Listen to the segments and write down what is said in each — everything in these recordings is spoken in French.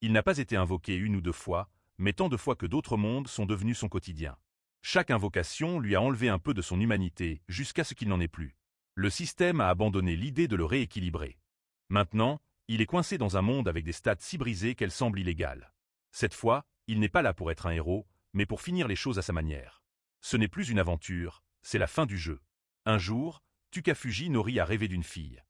Il n'a pas été invoqué une ou deux fois, mais tant de fois que d'autres mondes sont devenus son quotidien. Chaque invocation lui a enlevé un peu de son humanité, jusqu'à ce qu'il n'en ait plus. Le système a abandonné l'idée de le rééquilibrer. Maintenant, il est coincé dans un monde avec des stats si brisées qu'elles semblent illégales. Cette fois, il n'est pas là pour être un héros, mais pour finir les choses à sa manière. Ce n'est plus une aventure, c'est la fin du jeu. Un jour, Tukafuji Nori a rêvé d'une fille.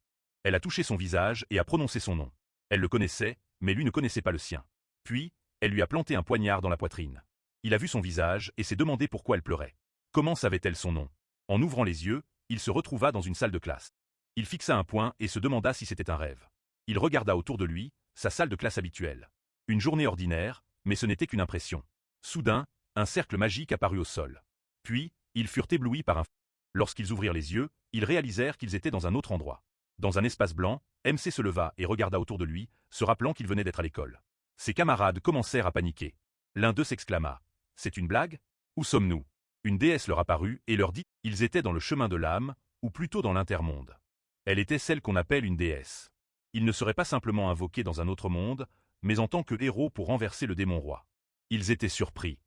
Elle a touché son visage et a prononcé son nom. Elle le connaissait, mais lui ne connaissait pas le sien. Puis, elle lui a planté un poignard dans la poitrine. Il a vu son visage et s'est demandé pourquoi elle pleurait. Comment savait-elle son nom? En ouvrant les yeux, il se retrouva dans une salle de classe. Il fixa un point et se demanda si c'était un rêve. Il regarda autour de lui, sa salle de classe habituelle. Une journée ordinaire, mais ce n'était qu'une impression. Soudain, un cercle magique apparut au sol. Puis, ils furent éblouis par un... Lorsqu'ils ouvrirent les yeux, ils réalisèrent qu'ils étaient dans un autre endroit. Dans un espace blanc, MC se leva et regarda autour de lui, se rappelant qu'il venait d'être à l'école. Ses camarades commencèrent à paniquer. L'un d'eux s'exclama. « C'est une blague? Où sommes-nous » Une déesse leur apparut et leur dit « Ils étaient dans le chemin de l'âme, ou plutôt dans l'intermonde. » Elle était celle qu'on appelle une déesse. Ils ne seraient pas simplement invoqués dans un autre monde, mais en tant que héros pour renverser le démon roi. Ils étaient surpris.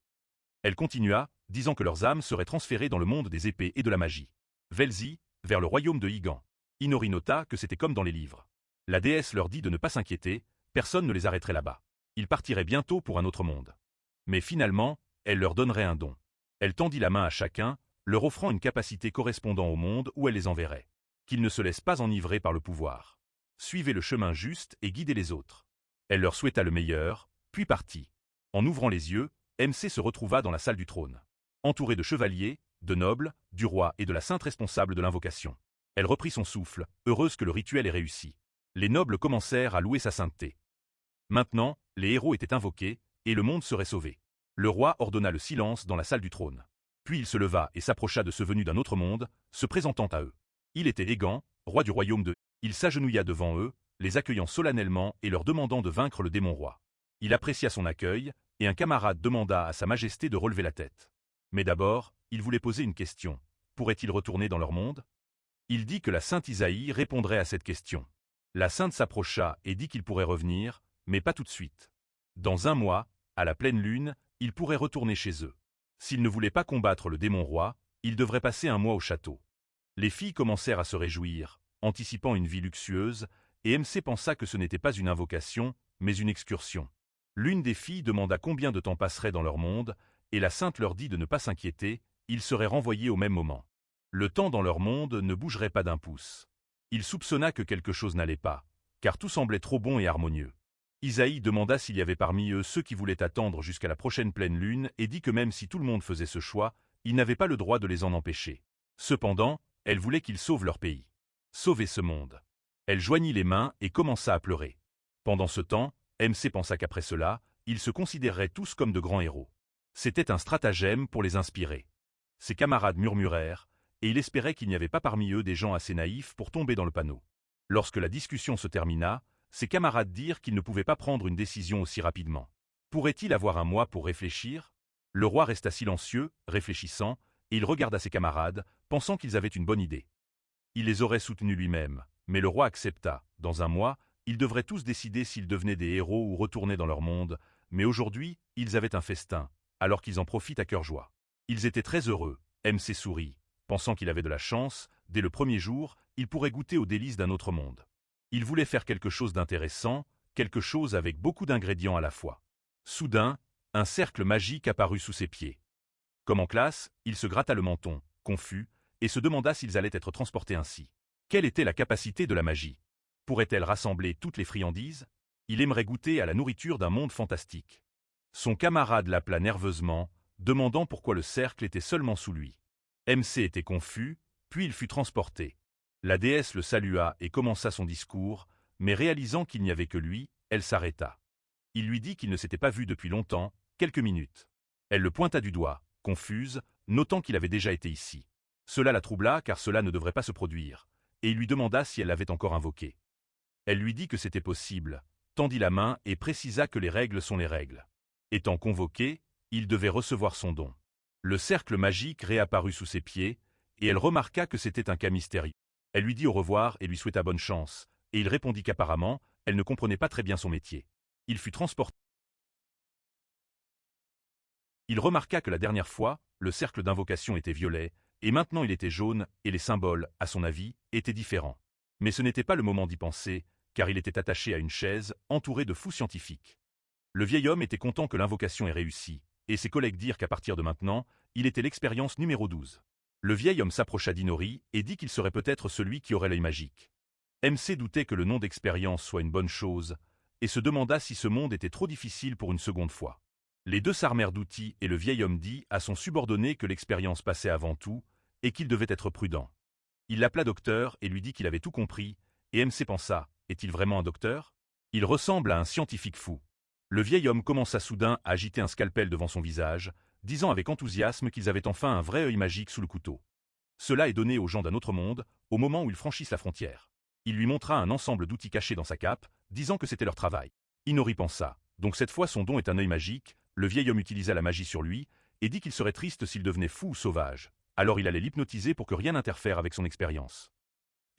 Elle continua, disant que leurs âmes seraient transférées dans le monde des épées et de la magie. Velzi, vers le royaume de Higan. Inori nota que c'était comme dans les livres. La déesse leur dit de ne pas s'inquiéter, personne ne les arrêterait là-bas. Ils partiraient bientôt pour un autre monde. Mais finalement, elle leur donnerait un don. Elle tendit la main à chacun, leur offrant une capacité correspondant au monde où elle les enverrait. Qu'ils ne se laissent pas enivrer par le pouvoir. Suivez le chemin juste et guidez les autres. Elle leur souhaita le meilleur, puis partit. En ouvrant les yeux, MC se retrouva dans la salle du trône. Entourée de chevaliers, de nobles, du roi et de la sainte responsable de l'invocation. Elle reprit son souffle, heureuse que le rituel ait réussi. Les nobles commencèrent à louer sa sainteté. Maintenant, les héros étaient invoqués, et le monde serait sauvé. Le roi ordonna le silence dans la salle du trône. Puis il se leva et s'approcha de ceux venus d'un autre monde, se présentant à eux. Il était Egan, roi du royaume de... Il s'agenouilla devant eux, les accueillant solennellement et leur demandant de vaincre le démon roi. Il apprécia son accueil, et un camarade demanda à sa majesté de relever la tête. Mais d'abord, il voulait poser une question. Pourrait-il retourner dans leur monde? Il dit que la sainte Isaïe répondrait à cette question. La sainte s'approcha et dit qu'il pourrait revenir, mais pas tout de suite. Dans un mois, à la pleine lune, il pourrait retourner chez eux. S'il ne voulait pas combattre le démon roi, il devrait passer un mois au château. Les filles commencèrent à se réjouir, anticipant une vie luxueuse, et MC pensa que ce n'était pas une invocation, mais une excursion. L'une des filles demanda combien de temps passerait dans leur monde, et la sainte leur dit de ne pas s'inquiéter, ils seraient renvoyés au même moment. Le temps dans leur monde ne bougerait pas d'un pouce. Il soupçonna que quelque chose n'allait pas, car tout semblait trop bon et harmonieux. Isaïe demanda s'il y avait parmi eux ceux qui voulaient attendre jusqu'à la prochaine pleine lune et dit que même si tout le monde faisait ce choix, il n'avait pas le droit de les en empêcher. Cependant, elle voulait qu'ils sauvent leur pays. Sauver ce monde. Elle joignit les mains et commença à pleurer. Pendant ce temps, MC pensa qu'après cela, ils se considéreraient tous comme de grands héros. C'était un stratagème pour les inspirer. Ses camarades murmurèrent, et il espérait qu'il n'y avait pas parmi eux des gens assez naïfs pour tomber dans le panneau. Lorsque la discussion se termina, ses camarades dirent qu'ils ne pouvaient pas prendre une décision aussi rapidement. Pourrait-il avoir un mois pour réfléchir? Le roi resta silencieux, réfléchissant, et il regarda ses camarades, pensant qu'ils avaient une bonne idée. Il les aurait soutenus lui-même, mais le roi accepta. Dans un mois, ils devraient tous décider s'ils devenaient des héros ou retournaient dans leur monde, mais aujourd'hui, ils avaient un festin, alors qu'ils en profitent à cœur joie. Ils étaient très heureux, MC sourit, pensant qu'il avait de la chance, dès le premier jour, il pourrait goûter aux délices d'un autre monde. Il voulait faire quelque chose d'intéressant, quelque chose avec beaucoup d'ingrédients à la fois. Soudain, un cercle magique apparut sous ses pieds. Comme en classe, il se gratta le menton, confus, et se demanda s'ils allaient être transportés ainsi. Quelle était la capacité de la magie? Pourrait-elle rassembler toutes les friandises? Il aimerait goûter à la nourriture d'un monde fantastique. Son camarade l'appela nerveusement, demandant pourquoi le cercle était seulement sous lui. MC était confus, puis il fut transporté. La déesse le salua et commença son discours, mais réalisant qu'il n'y avait que lui, elle s'arrêta. Il lui dit qu'il ne s'était pas vu depuis longtemps, quelques minutes. Elle le pointa du doigt, confuse, notant qu'il avait déjà été ici. Cela la troubla car cela ne devrait pas se produire, et il lui demanda si elle l'avait encore invoqué. Elle lui dit que c'était possible, tendit la main et précisa que les règles sont les règles. Étant convoqué, il devait recevoir son don. Le cercle magique réapparut sous ses pieds, et elle remarqua que c'était un cas mystérieux. Elle lui dit au revoir et lui souhaita bonne chance, et il répondit qu'apparemment, elle ne comprenait pas très bien son métier. Il fut transporté. Il remarqua que la dernière fois, le cercle d'invocation était violet, et maintenant il était jaune, et les symboles, à son avis, étaient différents. Mais ce n'était pas le moment d'y penser, car il était attaché à une chaise, entouré de fous scientifiques. Le vieil homme était content que l'invocation ait réussi, et ses collègues dirent qu'à partir de maintenant, il était l'expérience numéro 12. Le vieil homme s'approcha d'Inori et dit qu'il serait peut-être celui qui aurait l'œil magique. MC doutait que le nom d'expérience soit une bonne chose, et se demanda si ce monde était trop difficile pour une seconde fois. Les deux s'armèrent d'outils et le vieil homme dit à son subordonné que l'expérience passait avant tout, et qu'il devait être prudent. Il l'appela docteur et lui dit qu'il avait tout compris, et MC pensa, est-il vraiment un docteur? Il ressemble à un scientifique fou. Le vieil homme commença soudain à agiter un scalpel devant son visage, disant avec enthousiasme qu'ils avaient enfin un vrai œil magique sous le couteau. Cela est donné aux gens d'un autre monde, au moment où ils franchissent la frontière. Il lui montra un ensemble d'outils cachés dans sa cape, disant que c'était leur travail. Inori pensa, donc cette fois son don est un œil magique, le vieil homme utilisa la magie sur lui, et dit qu'il serait triste s'il devenait fou ou sauvage, alors il allait l'hypnotiser pour que rien n'interfère avec son expérience.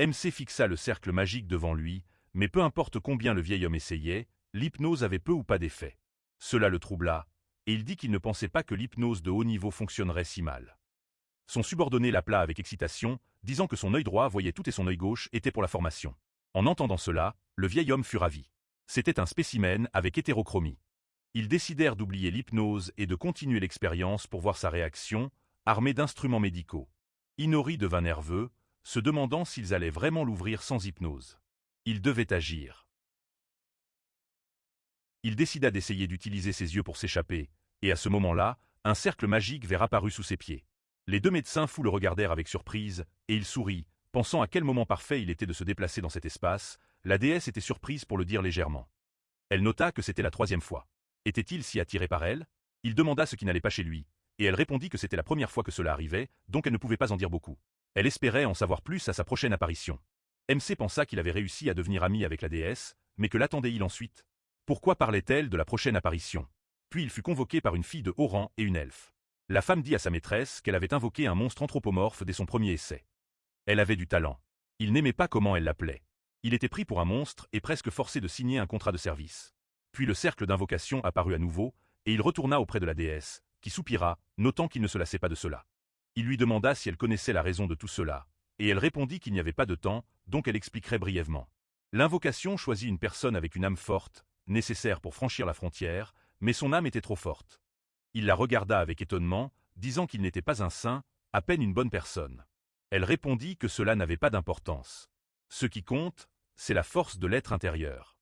MC fixa le cercle magique devant lui, mais peu importe combien le vieil homme essayait, l'hypnose avait peu ou pas d'effet. Cela le troubla, et il dit qu'il ne pensait pas que l'hypnose de haut niveau fonctionnerait si mal. Son subordonné l'appela avec excitation, disant que son œil droit voyait tout et son œil gauche était pour la formation. En entendant cela, le vieil homme fut ravi. C'était un spécimen avec hétérochromie. Ils décidèrent d'oublier l'hypnose et de continuer l'expérience pour voir sa réaction, armés d'instruments médicaux. Inori devint nerveux, se demandant s'ils allaient vraiment l'ouvrir sans hypnose. Il devait agir. Il décida d'essayer d'utiliser ses yeux pour s'échapper, et à ce moment-là, un cercle magique vert apparut sous ses pieds. Les deux médecins fous le regardèrent avec surprise, et il sourit, pensant à quel moment parfait il était de se déplacer dans cet espace. La déesse était surprise pour le dire légèrement. Elle nota que c'était la 3e fois. Était-il si attiré par elle? Il demanda ce qui n'allait pas chez lui, et elle répondit que c'était la première fois que cela arrivait, donc elle ne pouvait pas en dire beaucoup. Elle espérait en savoir plus à sa prochaine apparition. MC pensa qu'il avait réussi à devenir ami avec la déesse, mais que l'attendait-il ensuite? Pourquoi parlait-elle de la prochaine apparition? Puis il fut convoqué par une fille de haut rang et une elfe. La femme dit à sa maîtresse qu'elle avait invoqué un monstre anthropomorphe dès son premier essai. Elle avait du talent. Il n'aimait pas comment elle l'appelait. Il était pris pour un monstre et presque forcé de signer un contrat de service. Puis le cercle d'invocation apparut à nouveau, et il retourna auprès de la déesse, qui soupira, notant qu'il ne se lassait pas de cela. Il lui demanda si elle connaissait la raison de tout cela, et elle répondit qu'il n'y avait pas de temps, donc elle expliquerait brièvement. L'invocation choisit une personne avec une âme forte, nécessaire pour franchir la frontière, mais son âme était trop forte. Il la regarda avec étonnement, disant qu'il n'était pas un saint, à peine une bonne personne. Elle répondit que cela n'avait pas d'importance. Ce qui compte, c'est la force de l'être intérieur.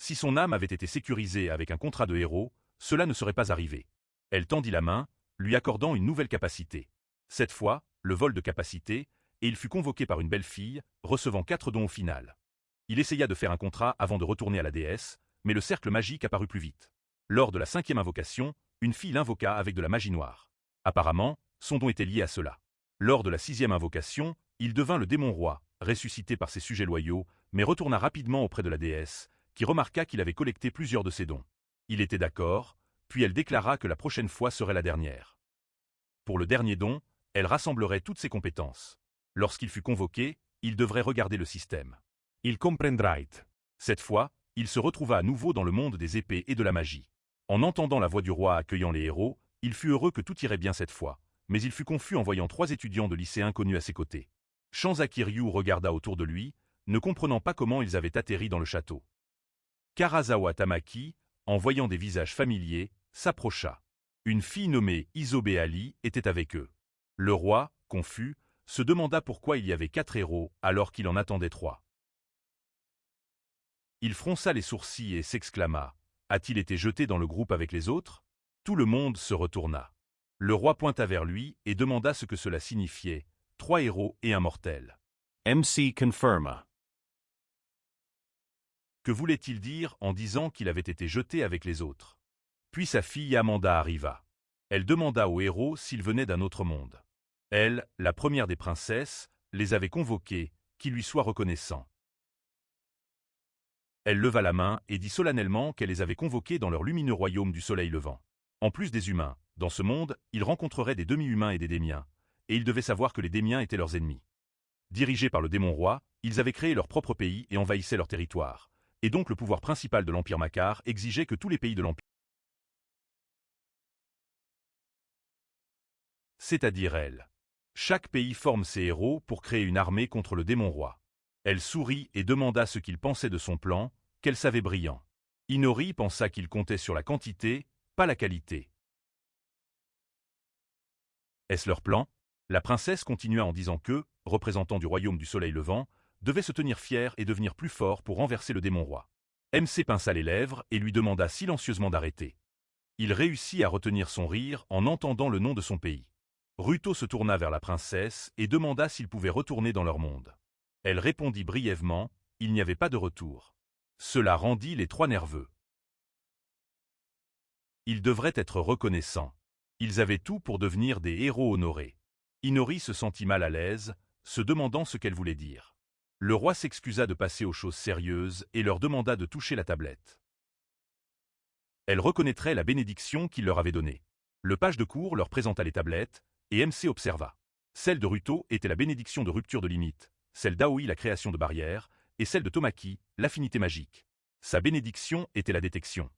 Si son âme avait été sécurisée avec un contrat de héros, cela ne serait pas arrivé. Elle tendit la main, lui accordant une nouvelle capacité. Cette fois, le vol de capacité, et il fut convoqué par une belle fille, recevant 4 dons au final. Il essaya de faire un contrat avant de retourner à la déesse, mais le cercle magique apparut plus vite. Lors de la 5e invocation, une fille l'invoqua avec de la magie noire. Apparemment, son don était lié à cela. Lors de la 6e invocation, il devint le démon roi, ressuscité par ses sujets loyaux, mais retourna rapidement auprès de la déesse, qui remarqua qu'il avait collecté plusieurs de ses dons. Il était d'accord, puis elle déclara que la prochaine fois serait la dernière. Pour le dernier don, elle rassemblerait toutes ses compétences. Lorsqu'il fut convoqué, il devrait regarder le système. Il comprendrait. Cette fois, il se retrouva à nouveau dans le monde des épées et de la magie. En entendant la voix du roi accueillant les héros, il fut heureux que tout irait bien cette fois, mais il fut confus en voyant 3 étudiants de lycée inconnus à ses côtés. Shanzaki Ryu regarda autour de lui, ne comprenant pas comment ils avaient atterri dans le château. Karazawa Tamaki, en voyant des visages familiers, s'approcha. Une fille nommée Isobe Ali était avec eux. Le roi, confus, se demanda pourquoi il y avait 4 héros alors qu'il en attendait 3. Il fronça les sourcils et s'exclama « A-t-il été jeté dans le groupe avec les autres ?» Tout le monde se retourna. Le roi pointa vers lui et demanda ce que cela signifiait « 3 héros et un mortel ». MC confirma. Que voulait-il dire en disant qu'il avait été jeté avec les autres? Puis sa fille Amanda arriva. Elle demanda aux héros s'ils venaient d'un autre monde. Elle, la première des princesses, les avait convoqués, qu'ils lui soient reconnaissants. Elle leva la main et dit solennellement qu'elle les avait convoqués dans leur lumineux royaume du soleil levant. En plus des humains, dans ce monde, ils rencontreraient des demi-humains et des démiens, et ils devaient savoir que les démiens étaient leurs ennemis. Dirigés par le démon roi, ils avaient créé leur propre pays et envahissaient leur territoire, et donc le pouvoir principal de l'Empire Makar exigeait que tous les pays de l'Empire, c'est-à-dire elle. Chaque pays forme ses héros pour créer une armée contre le démon roi. Elle sourit et demanda ce qu'il pensait de son plan, qu'elle savait brillant. Inori pensa qu'il comptait sur la quantité, pas la qualité. Est-ce leur plan? La princesse continua en disant que, représentant du royaume du soleil levant, devait se tenir fier et devenir plus fort pour renverser le démon roi. MC pinça les lèvres et lui demanda silencieusement d'arrêter. Il réussit à retenir son rire en entendant le nom de son pays. Ruto se tourna vers la princesse et demanda s'ils pouvaient retourner dans leur monde. Elle répondit brièvement, il n'y avait pas de retour. Cela rendit les trois nerveux. Ils devraient être reconnaissants. Ils avaient tout pour devenir des héros honorés. Inori se sentit mal à l'aise, se demandant ce qu'elle voulait dire. Le roi s'excusa de passer aux choses sérieuses et leur demanda de toucher la tablette. Elle reconnaîtrait la bénédiction qu'il leur avait donnée. Le page de cour leur présenta les tablettes, et MC observa. Celle de Ruto était la bénédiction de rupture de limite, celle d'Aoi la création de barrières, et celle de Tomaki, l'affinité magique. Sa bénédiction était la détection.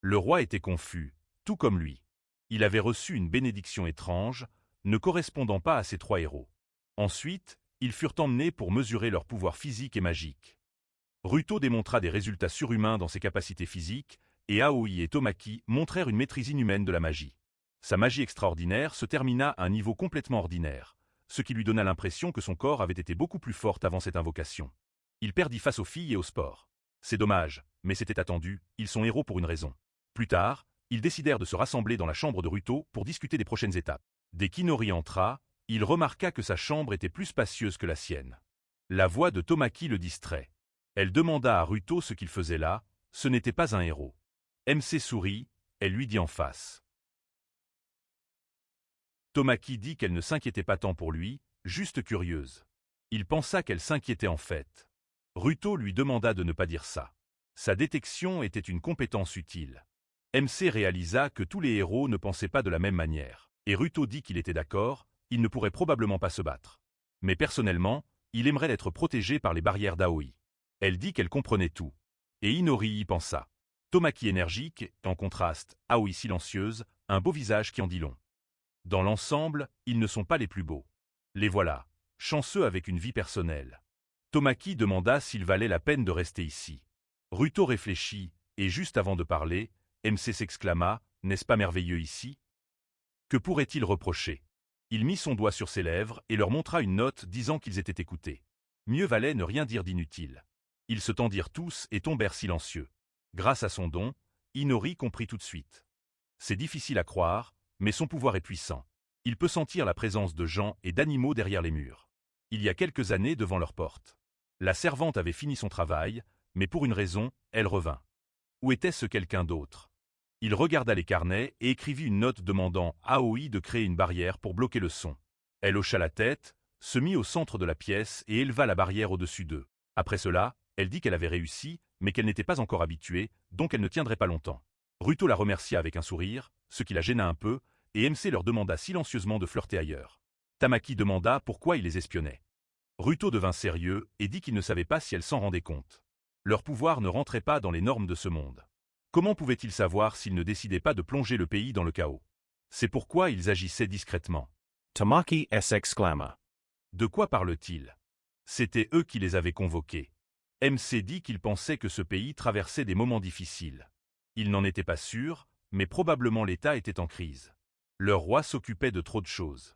Le roi était confus, tout comme lui. Il avait reçu une bénédiction étrange, ne correspondant pas à ses trois héros. Ensuite, ils furent emmenés pour mesurer leur pouvoir physique et magique. Ruto démontra des résultats surhumains dans ses capacités physiques, et Aoi et Tomaki montrèrent une maîtrise inhumaine de la magie. Sa magie extraordinaire se termina à un niveau complètement ordinaire, ce qui lui donna l'impression que son corps avait été beaucoup plus fort avant cette invocation. Il perdit face aux filles et au sport. C'est dommage, mais c'était attendu, ils sont héros pour une raison. Plus tard, ils décidèrent de se rassembler dans la chambre de Ruto pour discuter des prochaines étapes. Dès qu'Inori entra, il remarqua que sa chambre était plus spacieuse que la sienne. La voix de Tomaki le distrait. Elle demanda à Ruto ce qu'il faisait là, ce n'était pas un héros. MC sourit, elle lui dit en face. Tomaki dit qu'elle ne s'inquiétait pas tant pour lui, juste curieuse. Il pensa qu'elle s'inquiétait en fait. Ruto lui demanda de ne pas dire ça. Sa détection était une compétence utile. MC réalisa que tous les héros ne pensaient pas de la même manière. Et Ruto dit qu'il était d'accord, il ne pourrait probablement pas se battre. Mais personnellement, il aimerait être protégé par les barrières d'Aoi. Elle dit qu'elle comprenait tout. Et Inori y pensa. Tomaki énergique, en contraste, Aoi silencieuse, un beau visage qui en dit long. Dans l'ensemble, ils ne sont pas les plus beaux. Les voilà, chanceux avec une vie personnelle. Tomaki demanda s'il valait la peine de rester ici. Ruto réfléchit, et juste avant de parler, MC s'exclama, « N'est-ce pas merveilleux ici ?» Que pourrait-il reprocher? Il mit son doigt sur ses lèvres et leur montra une note disant qu'ils étaient écoutés. Mieux valait ne rien dire d'inutile. Ils se tendirent tous et tombèrent silencieux. Grâce à son don, Inori comprit tout de suite. C'est difficile à croire, mais son pouvoir est puissant. Il peut sentir la présence de gens et d'animaux derrière les murs. Il y a quelques années devant leur porte. La servante avait fini son travail, mais pour une raison, elle revint. Où était ce quelqu'un d'autre? Il regarda les carnets et écrivit une note demandant à Aoi de créer une barrière pour bloquer le son. Elle hocha la tête, se mit au centre de la pièce et éleva la barrière au-dessus d'eux. Après cela, elle dit qu'elle avait réussi, mais qu'elle n'était pas encore habituée, donc elle ne tiendrait pas longtemps. Ruto la remercia avec un sourire, ce qui la gêna un peu, et MC leur demanda silencieusement de flirter ailleurs. Tamaki demanda pourquoi il les espionnait. Ruto devint sérieux et dit qu'il ne savait pas si elle s'en rendait compte. Leur pouvoir ne rentrait pas dans les normes de ce monde. Comment pouvaient-ils savoir s'ils ne décidaient pas de plonger le pays dans le chaos? C'est pourquoi ils agissaient discrètement. Tomaki s'exclama. De quoi parle-t-il? C'était eux qui les avaient convoqués. MC dit qu'il pensait que ce pays traversait des moments difficiles. Il n'en était pas sûr, mais probablement l'État était en crise. Leur roi s'occupait de trop de choses.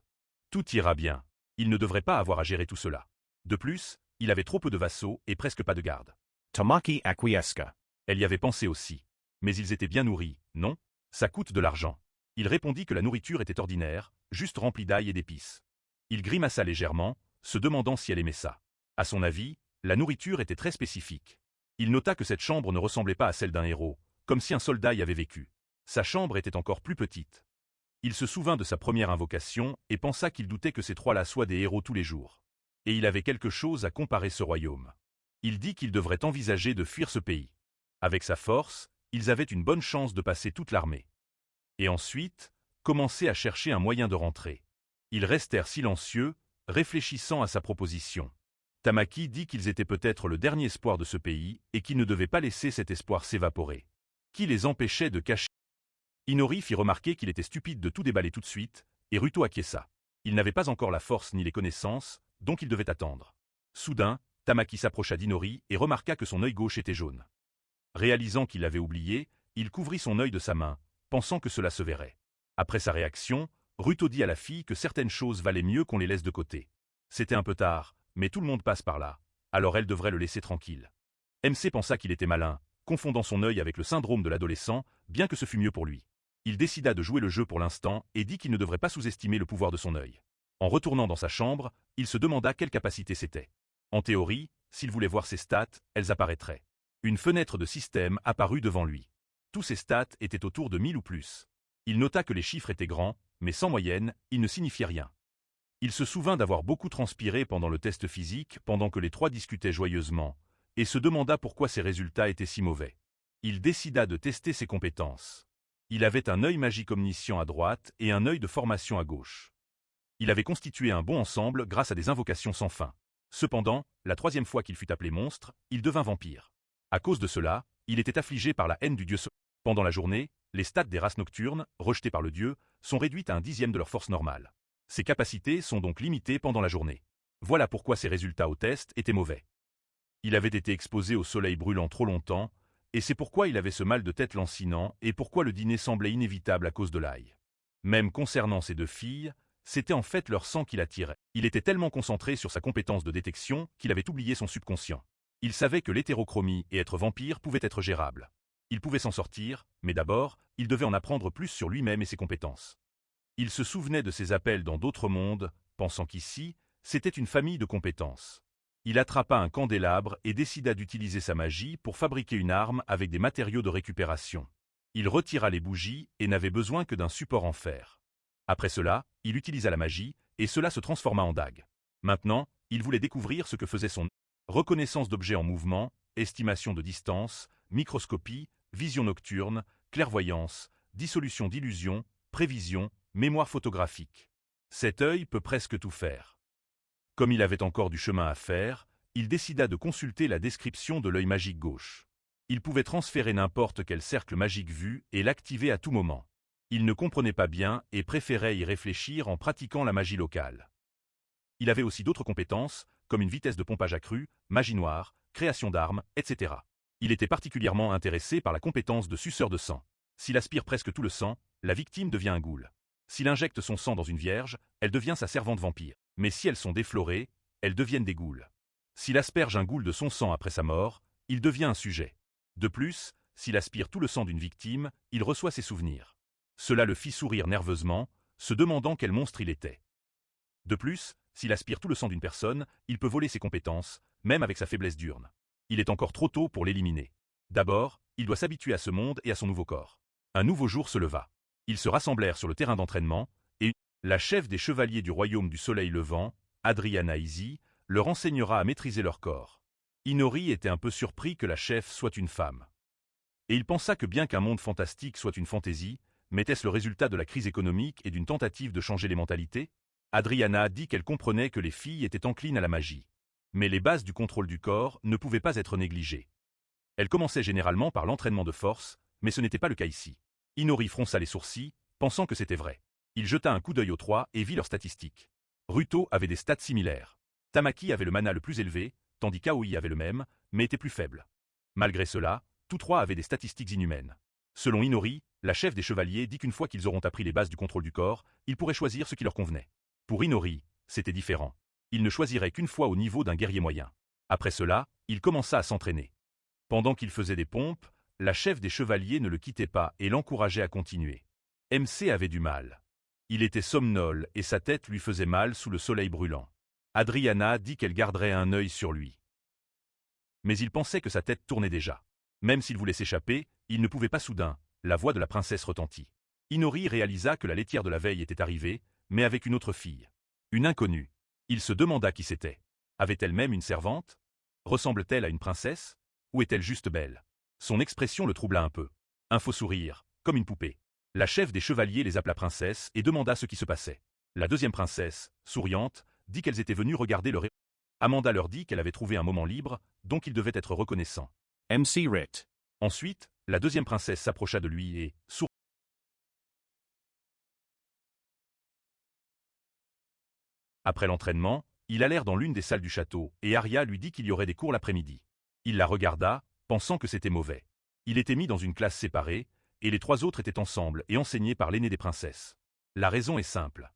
Tout ira bien. Il ne devrait pas avoir à gérer tout cela. De plus, il avait trop peu de vassaux et presque pas de garde. Tomaki acquiesca. Elle y avait pensé aussi. Mais ils étaient bien nourris, non? Ça coûte de l'argent. Il répondit que la nourriture était ordinaire, juste remplie d'ail et d'épices. Il grimaça légèrement, se demandant si elle aimait ça. À son avis, la nourriture était très spécifique. Il nota que cette chambre ne ressemblait pas à celle d'un héros, comme si un soldat y avait vécu. Sa chambre était encore plus petite. Il se souvint de sa première invocation et pensa qu'il doutait que ces trois-là soient des héros tous les jours. Et il avait quelque chose à comparer ce royaume. Il dit qu'il devrait envisager de fuir ce pays. Avec sa force, ils avaient une bonne chance de passer toute l'armée. Et ensuite, commencer à chercher un moyen de rentrer. Ils restèrent silencieux, réfléchissant à sa proposition. Tamaki dit qu'ils étaient peut-être le dernier espoir de ce pays et qu'ils ne devaient pas laisser cet espoir s'évaporer. Qui les empêchait de cacher? Inori fit remarquer qu'il était stupide de tout déballer tout de suite, et Ruto acquiesça. Il n'avait pas encore la force ni les connaissances, donc il devait attendre. Soudain, Tamaki s'approcha d'Inori et remarqua que son œil gauche était jaune. Réalisant qu'il l'avait oublié, il couvrit son œil de sa main, pensant que cela se verrait. Après sa réaction, Ruto dit à la fille que certaines choses valaient mieux qu'on les laisse de côté. C'était un peu tard, mais tout le monde passe par là, alors elle devrait le laisser tranquille. MC pensa qu'il était malin, confondant son œil avec le syndrome de l'adolescent, bien que ce fût mieux pour lui. Il décida de jouer le jeu pour l'instant et dit qu'il ne devrait pas sous-estimer le pouvoir de son œil. En retournant dans sa chambre, il se demanda quelle capacité c'était. En théorie, s'il voulait voir ses stats, elles apparaîtraient. Une fenêtre de système apparut devant lui. Tous ses stats étaient autour de 1000 ou plus. Il nota que les chiffres étaient grands, mais sans moyenne, ils ne signifiaient rien. Il se souvint d'avoir beaucoup transpiré pendant le test physique pendant que les trois discutaient joyeusement, et se demanda pourquoi ses résultats étaient si mauvais. Il décida de tester ses compétences. Il avait un œil magique omniscient à droite et un œil de formation à gauche. Il avait constitué un bon ensemble grâce à des invocations sans fin. Cependant, la troisième fois qu'il fut appelé monstre, il devint vampire. À cause de cela, il était affligé par la haine du dieu soleil. Pendant la journée, les stats des races nocturnes, rejetées par le dieu, sont réduites à 1/10 de leur force normale. Ses capacités sont donc limitées pendant la journée. Voilà pourquoi ses résultats au test étaient mauvais. Il avait été exposé au soleil brûlant trop longtemps, et c'est pourquoi il avait ce mal de tête lancinant et pourquoi le dîner semblait inévitable à cause de l'ail. Même concernant ces deux filles, c'était en fait leur sang qui l'attirait. Il était tellement concentré sur sa compétence de détection qu'il avait oublié son subconscient. Il savait que l'hétérochromie et être vampire pouvaient être gérables. Il pouvait s'en sortir, mais d'abord, il devait en apprendre plus sur lui-même et ses compétences. Il se souvenait de ses appels dans d'autres mondes, pensant qu'ici, c'était une famille de compétences. Il attrapa un candélabre et décida d'utiliser sa magie pour fabriquer une arme avec des matériaux de récupération. Il retira les bougies et n'avait besoin que d'un support en fer. Après cela, il utilisa la magie, et cela se transforma en dague. Maintenant, il voulait découvrir ce que faisait son reconnaissance d'objets en mouvement, estimation de distance, microscopie, vision nocturne, clairvoyance, dissolution d'illusions, prévision, mémoire photographique. Cet œil peut presque tout faire. Comme il avait encore du chemin à faire, il décida de consulter la description de l'œil magique gauche. Il pouvait transférer n'importe quel cercle magique vu et l'activer à tout moment. Il ne comprenait pas bien et préférait y réfléchir en pratiquant la magie locale. Il avait aussi d'autres compétences, comme une vitesse de pompage accrue, magie noire, création d'armes, etc. Il était particulièrement intéressé par la compétence de suceur de sang. S'il aspire presque tout le sang, la victime devient un ghoul. S'il injecte son sang dans une vierge, elle devient sa servante vampire. Mais si elles sont déflorées, elles deviennent des ghouls. S'il asperge un ghoul de son sang après sa mort, il devient un sujet. De plus, s'il aspire tout le sang d'une victime, il reçoit ses souvenirs. Cela le fit sourire nerveusement, se demandant quel monstre il était. De plus, s'il aspire tout le sang d'une personne, il peut voler ses compétences, même avec sa faiblesse diurne. Il est encore trop tôt pour l'éliminer. D'abord, il doit s'habituer à ce monde et à son nouveau corps. Un nouveau jour se leva. Ils se rassemblèrent sur le terrain d'entraînement, et la chef des chevaliers du royaume du soleil levant, Adriana Izzy, leur enseignera à maîtriser leur corps. Inori était un peu surpris que la chef soit une femme. Et il pensa que bien qu'un monde fantastique soit une fantaisie, mais était-ce le résultat de la crise économique et d'une tentative de changer les mentalités? Adriana dit qu'elle comprenait que les filles étaient enclines à la magie. Mais les bases du contrôle du corps ne pouvaient pas être négligées. Elle commençait généralement par l'entraînement de force, mais ce n'était pas le cas ici. Inori fronça les sourcils, pensant que c'était vrai. Il jeta un coup d'œil aux trois et vit leurs statistiques. Ruto avait des stats similaires. Tamaki avait le mana le plus élevé, tandis qu'Aoi avait le même, mais était plus faible. Malgré cela, tous trois avaient des statistiques inhumaines. Selon Inori, la chef des chevaliers dit qu'une fois qu'ils auront appris les bases du contrôle du corps, ils pourraient choisir ce qui leur convenait. Pour Inori, c'était différent. Il ne choisirait qu'une fois au niveau d'un guerrier moyen. Après cela, il commença à s'entraîner. Pendant qu'il faisait des pompes, la chef des chevaliers ne le quittait pas et l'encourageait à continuer. MC avait du mal. Il était somnole et sa tête lui faisait mal sous le soleil brûlant. Adriana dit qu'elle garderait un œil sur lui. Mais il pensait que sa tête tournait déjà. Même s'il voulait s'échapper, il ne pouvait pas soudain. La voix de la princesse retentit. Inori réalisa que la laitière de la veille était arrivée, mais avec une autre fille. Une inconnue. Il se demanda qui c'était. Avait-elle même une servante? Ressemble-t-elle à une princesse? Ou est-elle juste belle? Son expression le troubla un peu. Un faux sourire, comme une poupée. La chef des chevaliers les appela princesse et demanda ce qui se passait. La deuxième princesse, souriante, dit qu'elles étaient venues regarder le Amanda leur dit qu'elle avait trouvé un moment libre, donc ils devaient être reconnaissants. MC Rit. Ensuite, la deuxième princesse s'approcha de lui et, sourit. Après l'entraînement, ils allèrent dans l'une des salles du château, et Arya lui dit qu'il y aurait des cours l'après-midi. Il la regarda, pensant que c'était mauvais. Il était mis dans une classe séparée, et les trois autres étaient ensemble et enseignés par l'aînée des princesses. La raison est simple.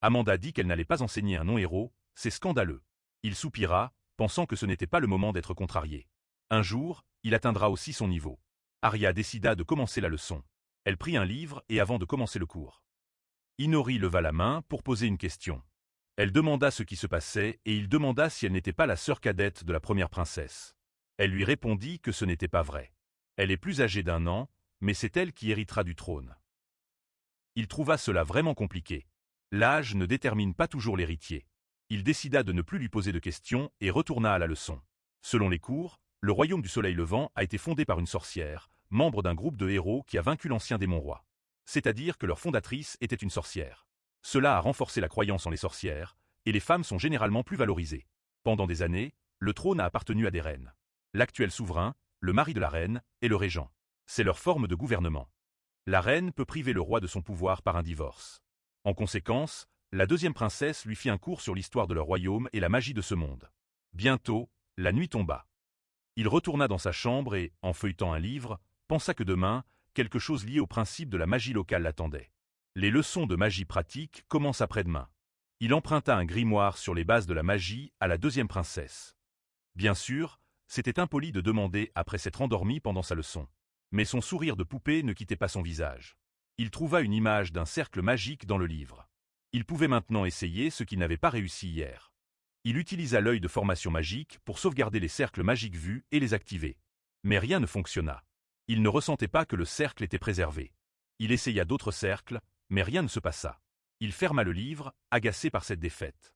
Amanda dit qu'elle n'allait pas enseigner un non-héros, c'est scandaleux. Il soupira, pensant que ce n'était pas le moment d'être contrarié. Un jour, il atteindra aussi son niveau. Arya décida de commencer la leçon. Elle prit un livre et avant de commencer le cours. Inori leva la main pour poser une question. Elle demanda ce qui se passait et il demanda si elle n'était pas la sœur cadette de la première princesse. Elle lui répondit que ce n'était pas vrai. Elle est plus âgée d'1 an, mais c'est elle qui héritera du trône. Il trouva cela vraiment compliqué. L'âge ne détermine pas toujours l'héritier. Il décida de ne plus lui poser de questions et retourna à la leçon. Selon les cours, le royaume du soleil levant a été fondé par une sorcière, membre d'un groupe de héros qui a vaincu l'ancien démon roi. C'est-à-dire que leur fondatrice était une sorcière. Cela a renforcé la croyance en les sorcières, et les femmes sont généralement plus valorisées. Pendant des années, le trône a appartenu à des reines. L'actuel souverain, le mari de la reine, est le régent. C'est leur forme de gouvernement. La reine peut priver le roi de son pouvoir par un divorce. En conséquence, la deuxième princesse lui fit un cours sur l'histoire de leur royaume et la magie de ce monde. Bientôt, la nuit tomba. Il retourna dans sa chambre et, en feuilletant un livre, pensa que demain, quelque chose lié au principe de la magie locale l'attendait. Les leçons de magie pratique commencent après-demain. Il emprunta un grimoire sur les bases de la magie à la deuxième princesse. Bien sûr, c'était impoli de demander après s'être endormi pendant sa leçon. Mais son sourire de poupée ne quittait pas son visage. Il trouva une image d'un cercle magique dans le livre. Il pouvait maintenant essayer ce qu'il n'avait pas réussi hier. Il utilisa l'œil de formation magique pour sauvegarder les cercles magiques vus et les activer. Mais rien ne fonctionna. Il ne ressentait pas que le cercle était préservé. Il essaya d'autres cercles, mais rien ne se passa. Il ferma le livre, agacé par cette défaite.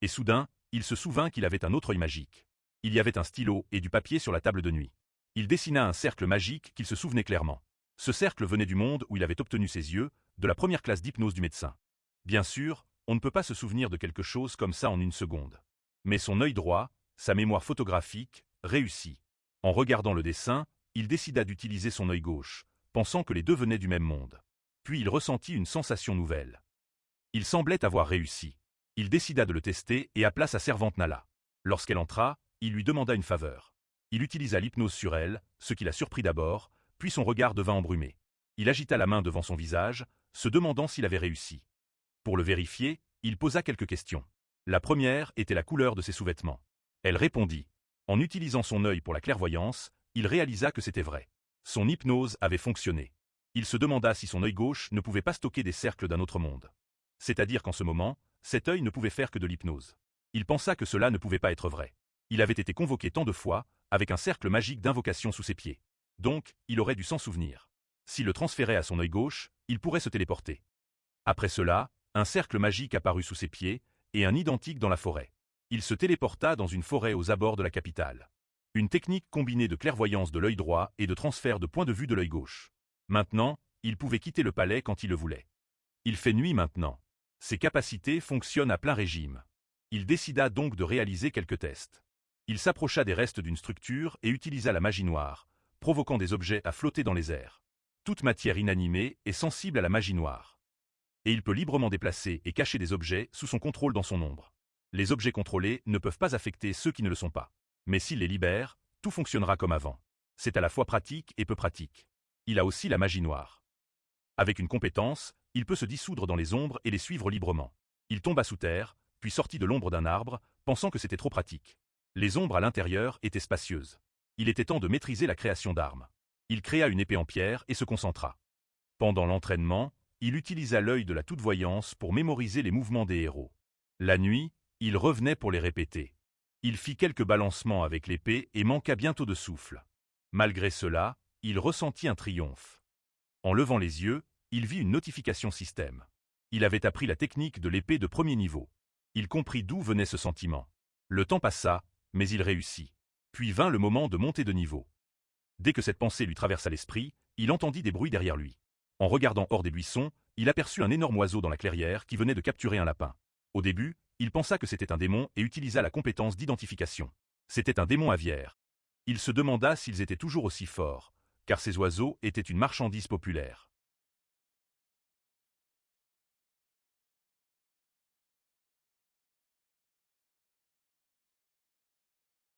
Et soudain, il se souvint qu'il avait un autre œil magique. Il y avait un stylo et du papier sur la table de nuit. Il dessina un cercle magique qu'il se souvenait clairement. Ce cercle venait du monde où il avait obtenu ses yeux, de la première classe d'hypnose du médecin. Bien sûr, on ne peut pas se souvenir de quelque chose comme ça en une seconde. Mais son œil droit, sa mémoire photographique, réussit. En regardant le dessin, il décida d'utiliser son œil gauche, pensant que les deux venaient du même monde. Puis il ressentit une sensation nouvelle. Il semblait avoir réussi. Il décida de le tester et appela sa servante Nala. Lorsqu'elle entra, il lui demanda une faveur. Il utilisa l'hypnose sur elle, ce qui la surprit d'abord, puis son regard devint embrumé. Il agita la main devant son visage, se demandant s'il avait réussi. Pour le vérifier, il posa quelques questions. La première était la couleur de ses sous-vêtements. Elle répondit. En utilisant son œil pour la clairvoyance, il réalisa que c'était vrai. Son hypnose avait fonctionné. Il se demanda si son œil gauche ne pouvait pas stocker des cercles d'un autre monde. C'est-à-dire qu'en ce moment, cet œil ne pouvait faire que de l'hypnose. Il pensa que cela ne pouvait pas être vrai. Il avait été convoqué tant de fois, avec un cercle magique d'invocation sous ses pieds. Donc, il aurait dû s'en souvenir. S'il le transférait à son œil gauche, il pourrait se téléporter. Après cela, un cercle magique apparut sous ses pieds, et un identique dans la forêt. Il se téléporta dans une forêt aux abords de la capitale. Une technique combinée de clairvoyance de l'œil droit et de transfert de point de vue de l'œil gauche. Maintenant, il pouvait quitter le palais quand il le voulait. Il fait nuit maintenant. Ses capacités fonctionnent à plein régime. Il décida donc de réaliser quelques tests. Il s'approcha des restes d'une structure et utilisa la magie noire, provoquant des objets à flotter dans les airs. Toute matière inanimée est sensible à la magie noire. Et il peut librement déplacer et cacher des objets sous son contrôle dans son ombre. Les objets contrôlés ne peuvent pas affecter ceux qui ne le sont pas. Mais s'il les libère, tout fonctionnera comme avant. C'est à la fois pratique et peu pratique. Il a aussi la magie noire. Avec une compétence, il peut se dissoudre dans les ombres et les suivre librement. Il tomba sous terre, puis sortit de l'ombre d'un arbre, pensant que c'était trop pratique. Les ombres à l'intérieur étaient spacieuses. Il était temps de maîtriser la création d'armes. Il créa une épée en pierre et se concentra. Pendant l'entraînement, il utilisa l'œil de la toute-voyance pour mémoriser les mouvements des héros. La nuit, il revenait pour les répéter. Il fit quelques balancements avec l'épée et manqua bientôt de souffle. Malgré cela, il ressentit un triomphe. En levant les yeux, il vit une notification système. Il avait appris la technique de l'épée de premier niveau. Il comprit d'où venait ce sentiment. Le temps passa, mais il réussit. Puis vint le moment de monter de niveau. Dès que cette pensée lui traversa l'esprit, il entendit des bruits derrière lui. En regardant hors des buissons, il aperçut un énorme oiseau dans la clairière qui venait de capturer un lapin. Au début, Il pensa que c'était un démon et utilisa la compétence d'identification. C'était un démon aviaire. Il se demanda s'ils étaient toujours aussi forts, car ces oiseaux étaient une marchandise populaire.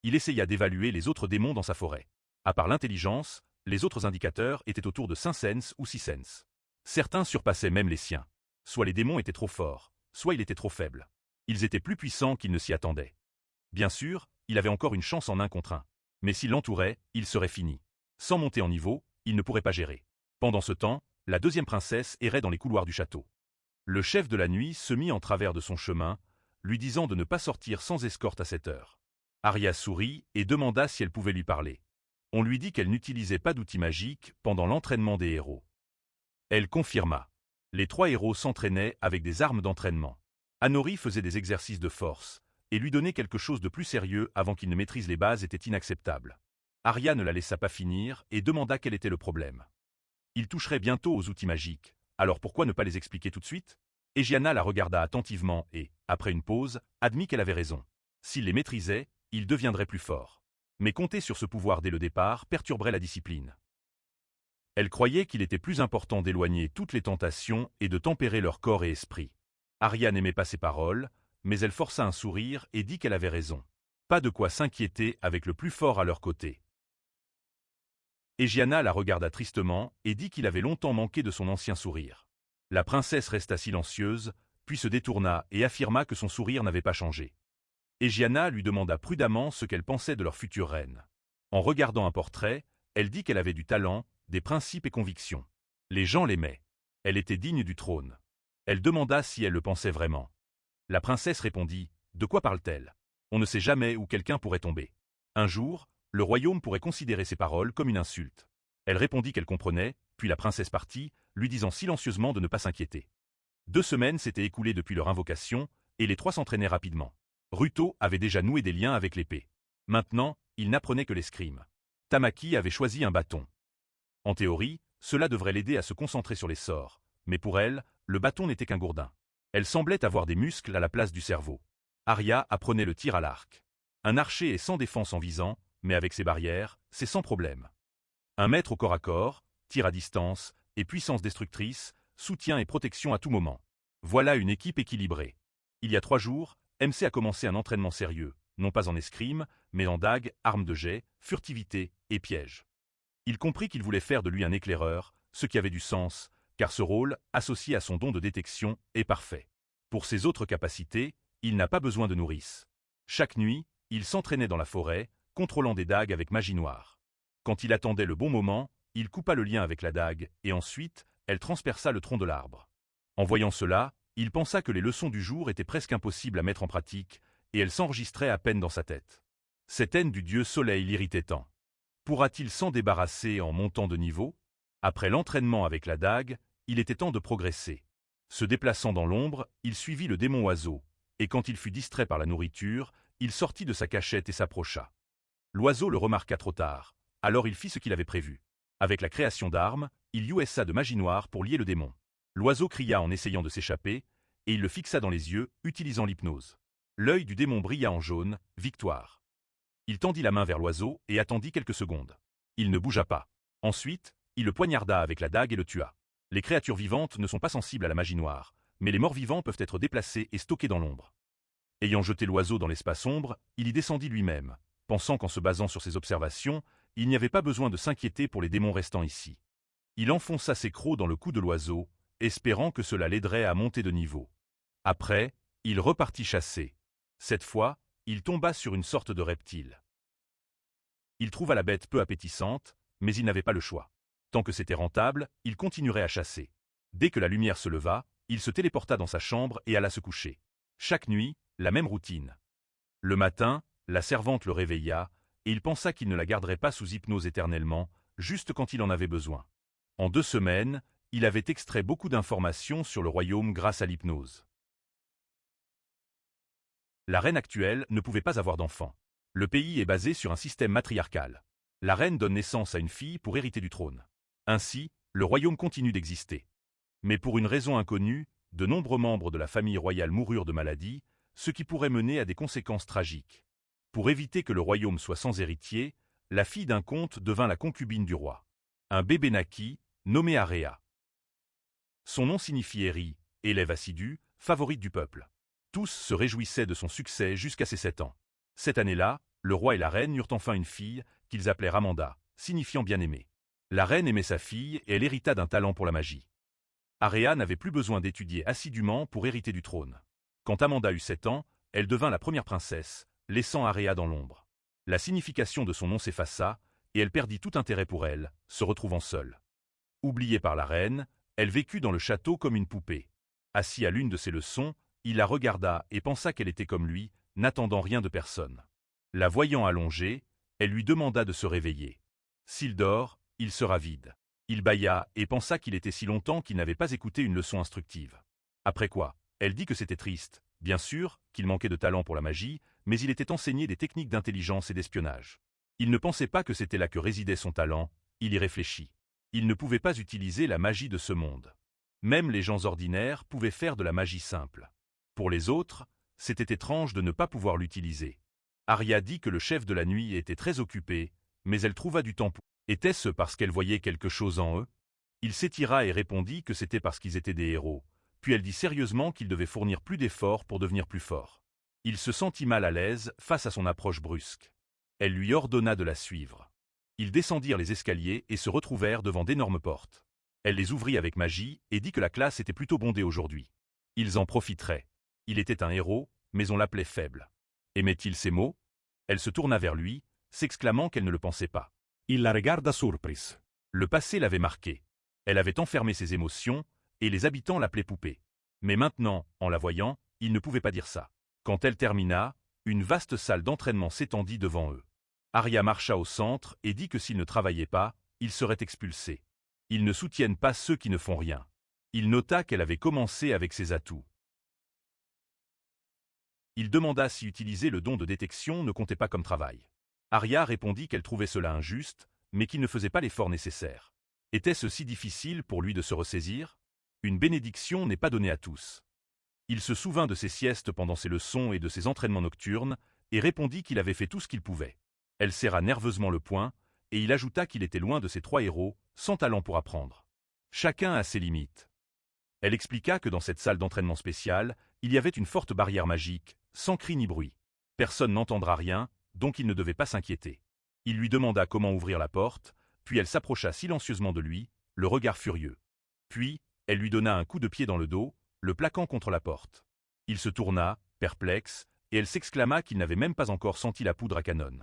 Il essaya d'évaluer les autres démons dans sa forêt. À part l'intelligence, les autres indicateurs étaient autour de 5 sens ou 6 sens. Certains surpassaient même les siens. Soit les démons étaient trop forts, soit il était trop faible. Ils étaient plus puissants qu'il ne s'y attendait. Bien sûr, il avait encore une chance en 1 contre 1. Mais s'il l'entourait, il serait fini. Sans monter en niveau, il ne pourrait pas gérer. Pendant ce temps, la deuxième princesse errait dans les couloirs du château. Le chef de la nuit se mit en travers de son chemin, lui disant de ne pas sortir sans escorte à cette heure. Arya sourit et demanda si elle pouvait lui parler. On lui dit qu'elle n'utilisait pas d'outils magiques pendant l'entraînement des héros. Elle confirma. Les 3 héros s'entraînaient avec des armes d'entraînement. Anori faisait des exercices de force, et lui donner quelque chose de plus sérieux avant qu'il ne maîtrise les bases était inacceptable. Arya ne la laissa pas finir et demanda quel était le problème. Il toucherait bientôt aux outils magiques, alors pourquoi ne pas les expliquer tout de suite? Egiana la regarda attentivement et, après une pause, admit qu'elle avait raison. S'il les maîtrisait, il deviendrait plus fort. Mais compter sur ce pouvoir dès le départ perturberait la discipline. Elle croyait qu'il était plus important d'éloigner toutes les tentations et de tempérer leur corps et esprit. Arya n'aimait pas ses paroles, mais elle força un sourire et dit qu'elle avait raison. Pas de quoi s'inquiéter avec le plus fort à leur côté. Egiana la regarda tristement et dit qu'il avait longtemps manqué de son ancien sourire. La princesse resta silencieuse, puis se détourna et affirma que son sourire n'avait pas changé. Egiana lui demanda prudemment ce qu'elle pensait de leur future reine. En regardant un portrait, elle dit qu'elle avait du talent, des principes et convictions. Les gens l'aimaient. Elle était digne du trône. Elle demanda si elle le pensait vraiment. La princesse répondit « De quoi parle-t-elle? On ne sait jamais où quelqu'un pourrait tomber. Un jour, le royaume pourrait considérer ces paroles comme une insulte. » Elle répondit qu'elle comprenait, puis la princesse partit, lui disant silencieusement de ne pas s'inquiéter. 2 semaines s'étaient écoulées depuis leur invocation, et les 3 s'entraînaient rapidement. Ruto avait déjà noué des liens avec l'épée. Maintenant, il n'apprenait que l'escrime. Tamaki avait choisi un bâton. En théorie, cela devrait l'aider à se concentrer sur les sorts, mais pour elle, le bâton n'était qu'un gourdin. Elle semblait avoir des muscles à la place du cerveau. Arya apprenait le tir à l'arc. Un archer est sans défense en visant, mais avec ses barrières, c'est sans problème. Un maître au corps à corps, tir à distance, et puissance destructrice, soutien et protection à tout moment. Voilà une équipe équilibrée. Il y a 3 jours, MC a commencé un entraînement sérieux, non pas en escrime, mais en dague, arme de jet, furtivité et piège. Il comprit qu'il voulait faire de lui un éclaireur, ce qui avait du sens, car ce rôle, associé à son don de détection, est parfait. Pour ses autres capacités, il n'a pas besoin de nourrice. Chaque nuit, il s'entraînait dans la forêt, contrôlant des dagues avec magie noire. Quand il attendait le bon moment, il coupa le lien avec la dague, et ensuite, elle transperça le tronc de l'arbre. En voyant cela, il pensa que les leçons du jour étaient presque impossibles à mettre en pratique, et elles s'enregistraient à peine dans sa tête. Cette haine du dieu soleil l'irritait tant. Pourra-t-il s'en débarrasser en montant de niveau? Après l'entraînement avec la dague, il était temps de progresser. Se déplaçant dans l'ombre, il suivit le démon oiseau, et quand il fut distrait par la nourriture, il sortit de sa cachette et s'approcha. L'oiseau le remarqua trop tard, alors il fit ce qu'il avait prévu. Avec la création d'armes, il usa de magie noire pour lier le démon. L'oiseau cria en essayant de s'échapper, et il le fixa dans les yeux, utilisant l'hypnose. L'œil du démon brilla en jaune, victoire. Il tendit la main vers l'oiseau et attendit quelques secondes. Il ne bougea pas. Ensuite, il le poignarda avec la dague et le tua. Les créatures vivantes ne sont pas sensibles à la magie noire, mais les morts vivants peuvent être déplacés et stockés dans l'ombre. Ayant jeté l'oiseau dans l'espace ombre, il y descendit lui-même, pensant qu'en se basant sur ses observations, il n'y avait pas besoin de s'inquiéter pour les démons restants ici. Il enfonça ses crocs dans le cou de l'oiseau, espérant que cela l'aiderait à monter de niveau. Après, il repartit chasser. Cette fois, il tomba sur une sorte de reptile. Il trouva la bête peu appétissante, mais il n'avait pas le choix. Tant que c'était rentable, il continuerait à chasser. Dès que la lumière se leva, il se téléporta dans sa chambre et alla se coucher. Chaque nuit, la même routine. Le matin, la servante le réveilla, et il pensa qu'il ne la garderait pas sous hypnose éternellement, juste quand il en avait besoin. En 2 semaines, il avait extrait beaucoup d'informations sur le royaume grâce à l'hypnose. La reine actuelle ne pouvait pas avoir d'enfant. Le pays est basé sur un système matriarcal. La reine donne naissance à une fille pour hériter du trône. Ainsi, le royaume continue d'exister. Mais pour une raison inconnue, de nombreux membres de la famille royale moururent de maladie, ce qui pourrait mener à des conséquences tragiques. Pour éviter que le royaume soit sans héritier, la fille d'un comte devint la concubine du roi. Un bébé naquit, nommé Aria. Son nom signifie Héri, élève assidu, favorite du peuple. Tous se réjouissaient de son succès jusqu'à ses 7 ans. Cette année-là, le roi et la reine eurent enfin une fille, qu'ils appelèrent Amanda, signifiant bien-aimée. La reine aimait sa fille et elle hérita d'un talent pour la magie. Aria n'avait plus besoin d'étudier assidûment pour hériter du trône. Quand Amanda eut 7 ans, elle devint la première princesse, laissant Aria dans l'ombre. La signification de son nom s'effaça, et elle perdit tout intérêt pour elle, se retrouvant seule. Oubliée par la reine, elle vécut dans le château comme une poupée. Assis à l'une de ses leçons, il la regarda et pensa qu'elle était comme lui, n'attendant rien de personne. La voyant allongée, elle lui demanda de se réveiller. S'il dort, il sera vide. Il bâilla et pensa qu'il était si longtemps qu'il n'avait pas écouté une leçon instructive. Après quoi, elle dit que c'était triste, bien sûr, qu'il manquait de talent pour la magie, mais il était enseigné des techniques d'intelligence et d'espionnage. Il ne pensait pas que c'était là que résidait son talent, il y réfléchit. Il ne pouvait pas utiliser la magie de ce monde. Même les gens ordinaires pouvaient faire de la magie simple. Pour les autres, c'était étrange de ne pas pouvoir l'utiliser. Aria dit que le chef de la nuit était très occupé, mais elle trouva du temps pour. Était-ce parce qu'elle voyait quelque chose en eux? Il s'étira et répondit que c'était parce qu'ils étaient des héros, puis elle dit sérieusement qu'il devait fournir plus d'efforts pour devenir plus fort. Il se sentit mal à l'aise face à son approche brusque. Elle lui ordonna de la suivre. Ils descendirent les escaliers et se retrouvèrent devant d'énormes portes. Elle les ouvrit avec magie et dit que la classe était plutôt bondée aujourd'hui. Ils en profiteraient. Il était un héros, mais on l'appelait faible. Aimait-il ces mots? Elle se tourna vers lui, s'exclamant qu'elle ne le pensait pas. Il la regarda surprise. Le passé l'avait marqué. Elle avait enfermé ses émotions, et les habitants l'appelaient poupée. Mais maintenant, en la voyant, il ne pouvait pas dire ça. Quand elle termina, une vaste salle d'entraînement s'étendit devant eux. Aria marcha au centre et dit que s'il ne travaillait pas, il serait expulsé. Ils ne soutiennent pas ceux qui ne font rien. Il nota qu'elle avait commencé avec ses atouts. Il demanda si utiliser le don de détection ne comptait pas comme travail. Aria répondit qu'elle trouvait cela injuste, mais qu'il ne faisait pas l'effort nécessaire. Était-ce si difficile pour lui de se ressaisir? Une bénédiction n'est pas donnée à tous. Il se souvint de ses siestes pendant ses leçons et de ses entraînements nocturnes, et répondit qu'il avait fait tout ce qu'il pouvait. Elle serra nerveusement le poing, et il ajouta qu'il était loin de ses 3 héros, sans talent pour apprendre. Chacun a ses limites. Elle expliqua que dans cette salle d'entraînement spéciale, il y avait une forte barrière magique, sans cri ni bruit. Personne n'entendra rien, donc il ne devait pas s'inquiéter. Il lui demanda comment ouvrir la porte, puis elle s'approcha silencieusement de lui, le regard furieux. Puis, elle lui donna un coup de pied dans le dos, le plaquant contre la porte. Il se tourna, perplexe, et elle s'exclama qu'il n'avait même pas encore senti la poudre à canon.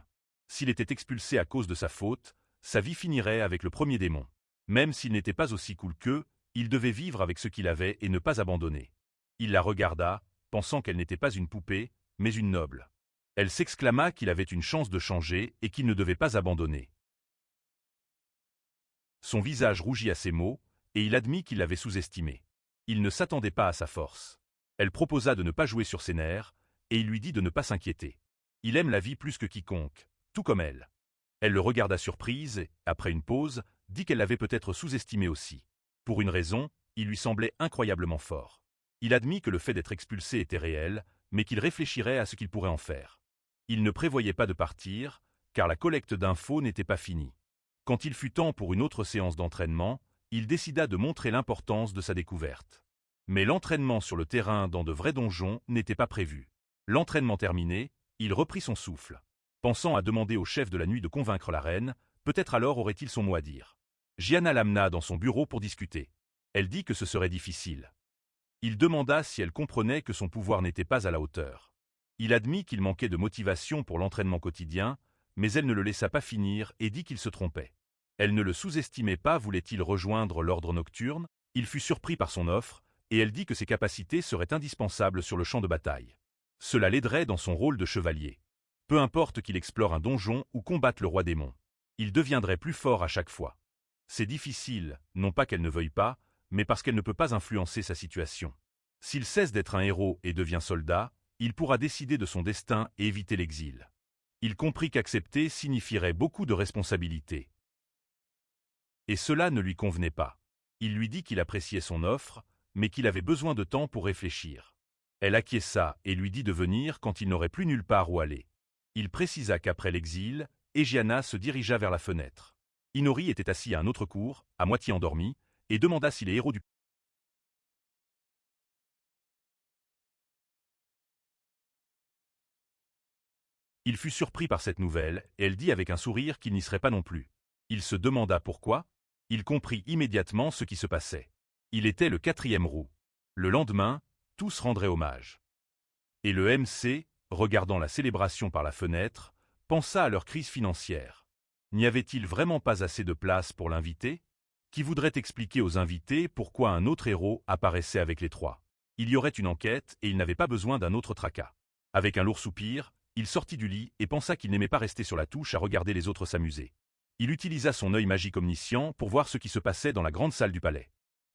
S'il était expulsé à cause de sa faute, sa vie finirait avec le premier démon. Même s'il n'était pas aussi cool qu'eux, il devait vivre avec ce qu'il avait et ne pas abandonner. Il la regarda, pensant qu'elle n'était pas une poupée, mais une noble. Elle s'exclama qu'il avait une chance de changer et qu'il ne devait pas abandonner. Son visage rougit à ces mots, et il admit qu'il l'avait sous-estimé. Il ne s'attendait pas à sa force. Elle proposa de ne pas jouer sur ses nerfs, et il lui dit de ne pas s'inquiéter. Il aime la vie plus que quiconque, tout comme elle. Elle le regarda surprise et, après une pause, dit qu'elle l'avait peut-être sous-estimé aussi. Pour une raison, il lui semblait incroyablement fort. Il admit que le fait d'être expulsé était réel, mais qu'il réfléchirait à ce qu'il pourrait en faire. Il ne prévoyait pas de partir, car la collecte d'infos n'était pas finie. Quand il fut temps pour une autre séance d'entraînement, il décida de montrer l'importance de sa découverte. Mais l'entraînement sur le terrain dans de vrais donjons n'était pas prévu. L'entraînement terminé, il reprit son souffle. Pensant à demander au chef de la nuit de convaincre la reine, peut-être alors aurait-il son mot à dire. Gianna l'amena dans son bureau pour discuter. Elle dit que ce serait difficile. Il demanda si elle comprenait que son pouvoir n'était pas à la hauteur. Il admit qu'il manquait de motivation pour l'entraînement quotidien, mais elle ne le laissa pas finir et dit qu'il se trompait. Elle ne le sous-estimait pas, voulait-il rejoindre l'ordre nocturne? Il fut surpris par son offre, et elle dit que ses capacités seraient indispensables sur le champ de bataille. Cela l'aiderait dans son rôle de chevalier. Peu importe qu'il explore un donjon ou combatte le roi démon. Il deviendrait plus fort à chaque fois. C'est difficile, non pas qu'elle ne veuille pas, mais parce qu'elle ne peut pas influencer sa situation. S'il cesse d'être un héros et devient soldat, il pourra décider de son destin et éviter l'exil. Il comprit qu'accepter signifierait beaucoup de responsabilités. Et cela ne lui convenait pas. Il lui dit qu'il appréciait son offre, mais qu'il avait besoin de temps pour réfléchir. Elle acquiesça et lui dit de venir quand il n'aurait plus nulle part où aller. Il précisa qu'après l'exil, Egiana se dirigea vers la fenêtre. Inori était assis à un autre cours, à moitié endormi, et demanda si les héros du... Il fut surpris par cette nouvelle, et elle dit avec un sourire qu'il n'y serait pas non plus. Il se demanda pourquoi. Il comprit immédiatement ce qui se passait. Il était le 4e roux. Le lendemain, tous rendraient hommage. Et le MC, regardant la célébration par la fenêtre, pensa à leur crise financière. N'y avait-il vraiment pas assez de place pour l'invité? Qui voudrait expliquer aux invités pourquoi un autre héros apparaissait avec les trois? Il y aurait une enquête et il n'avait pas besoin d'un autre tracas. Avec un lourd soupir, il sortit du lit et pensa qu'il n'aimait pas rester sur la touche à regarder les autres s'amuser. Il utilisa son œil magique omniscient pour voir ce qui se passait dans la grande salle du palais.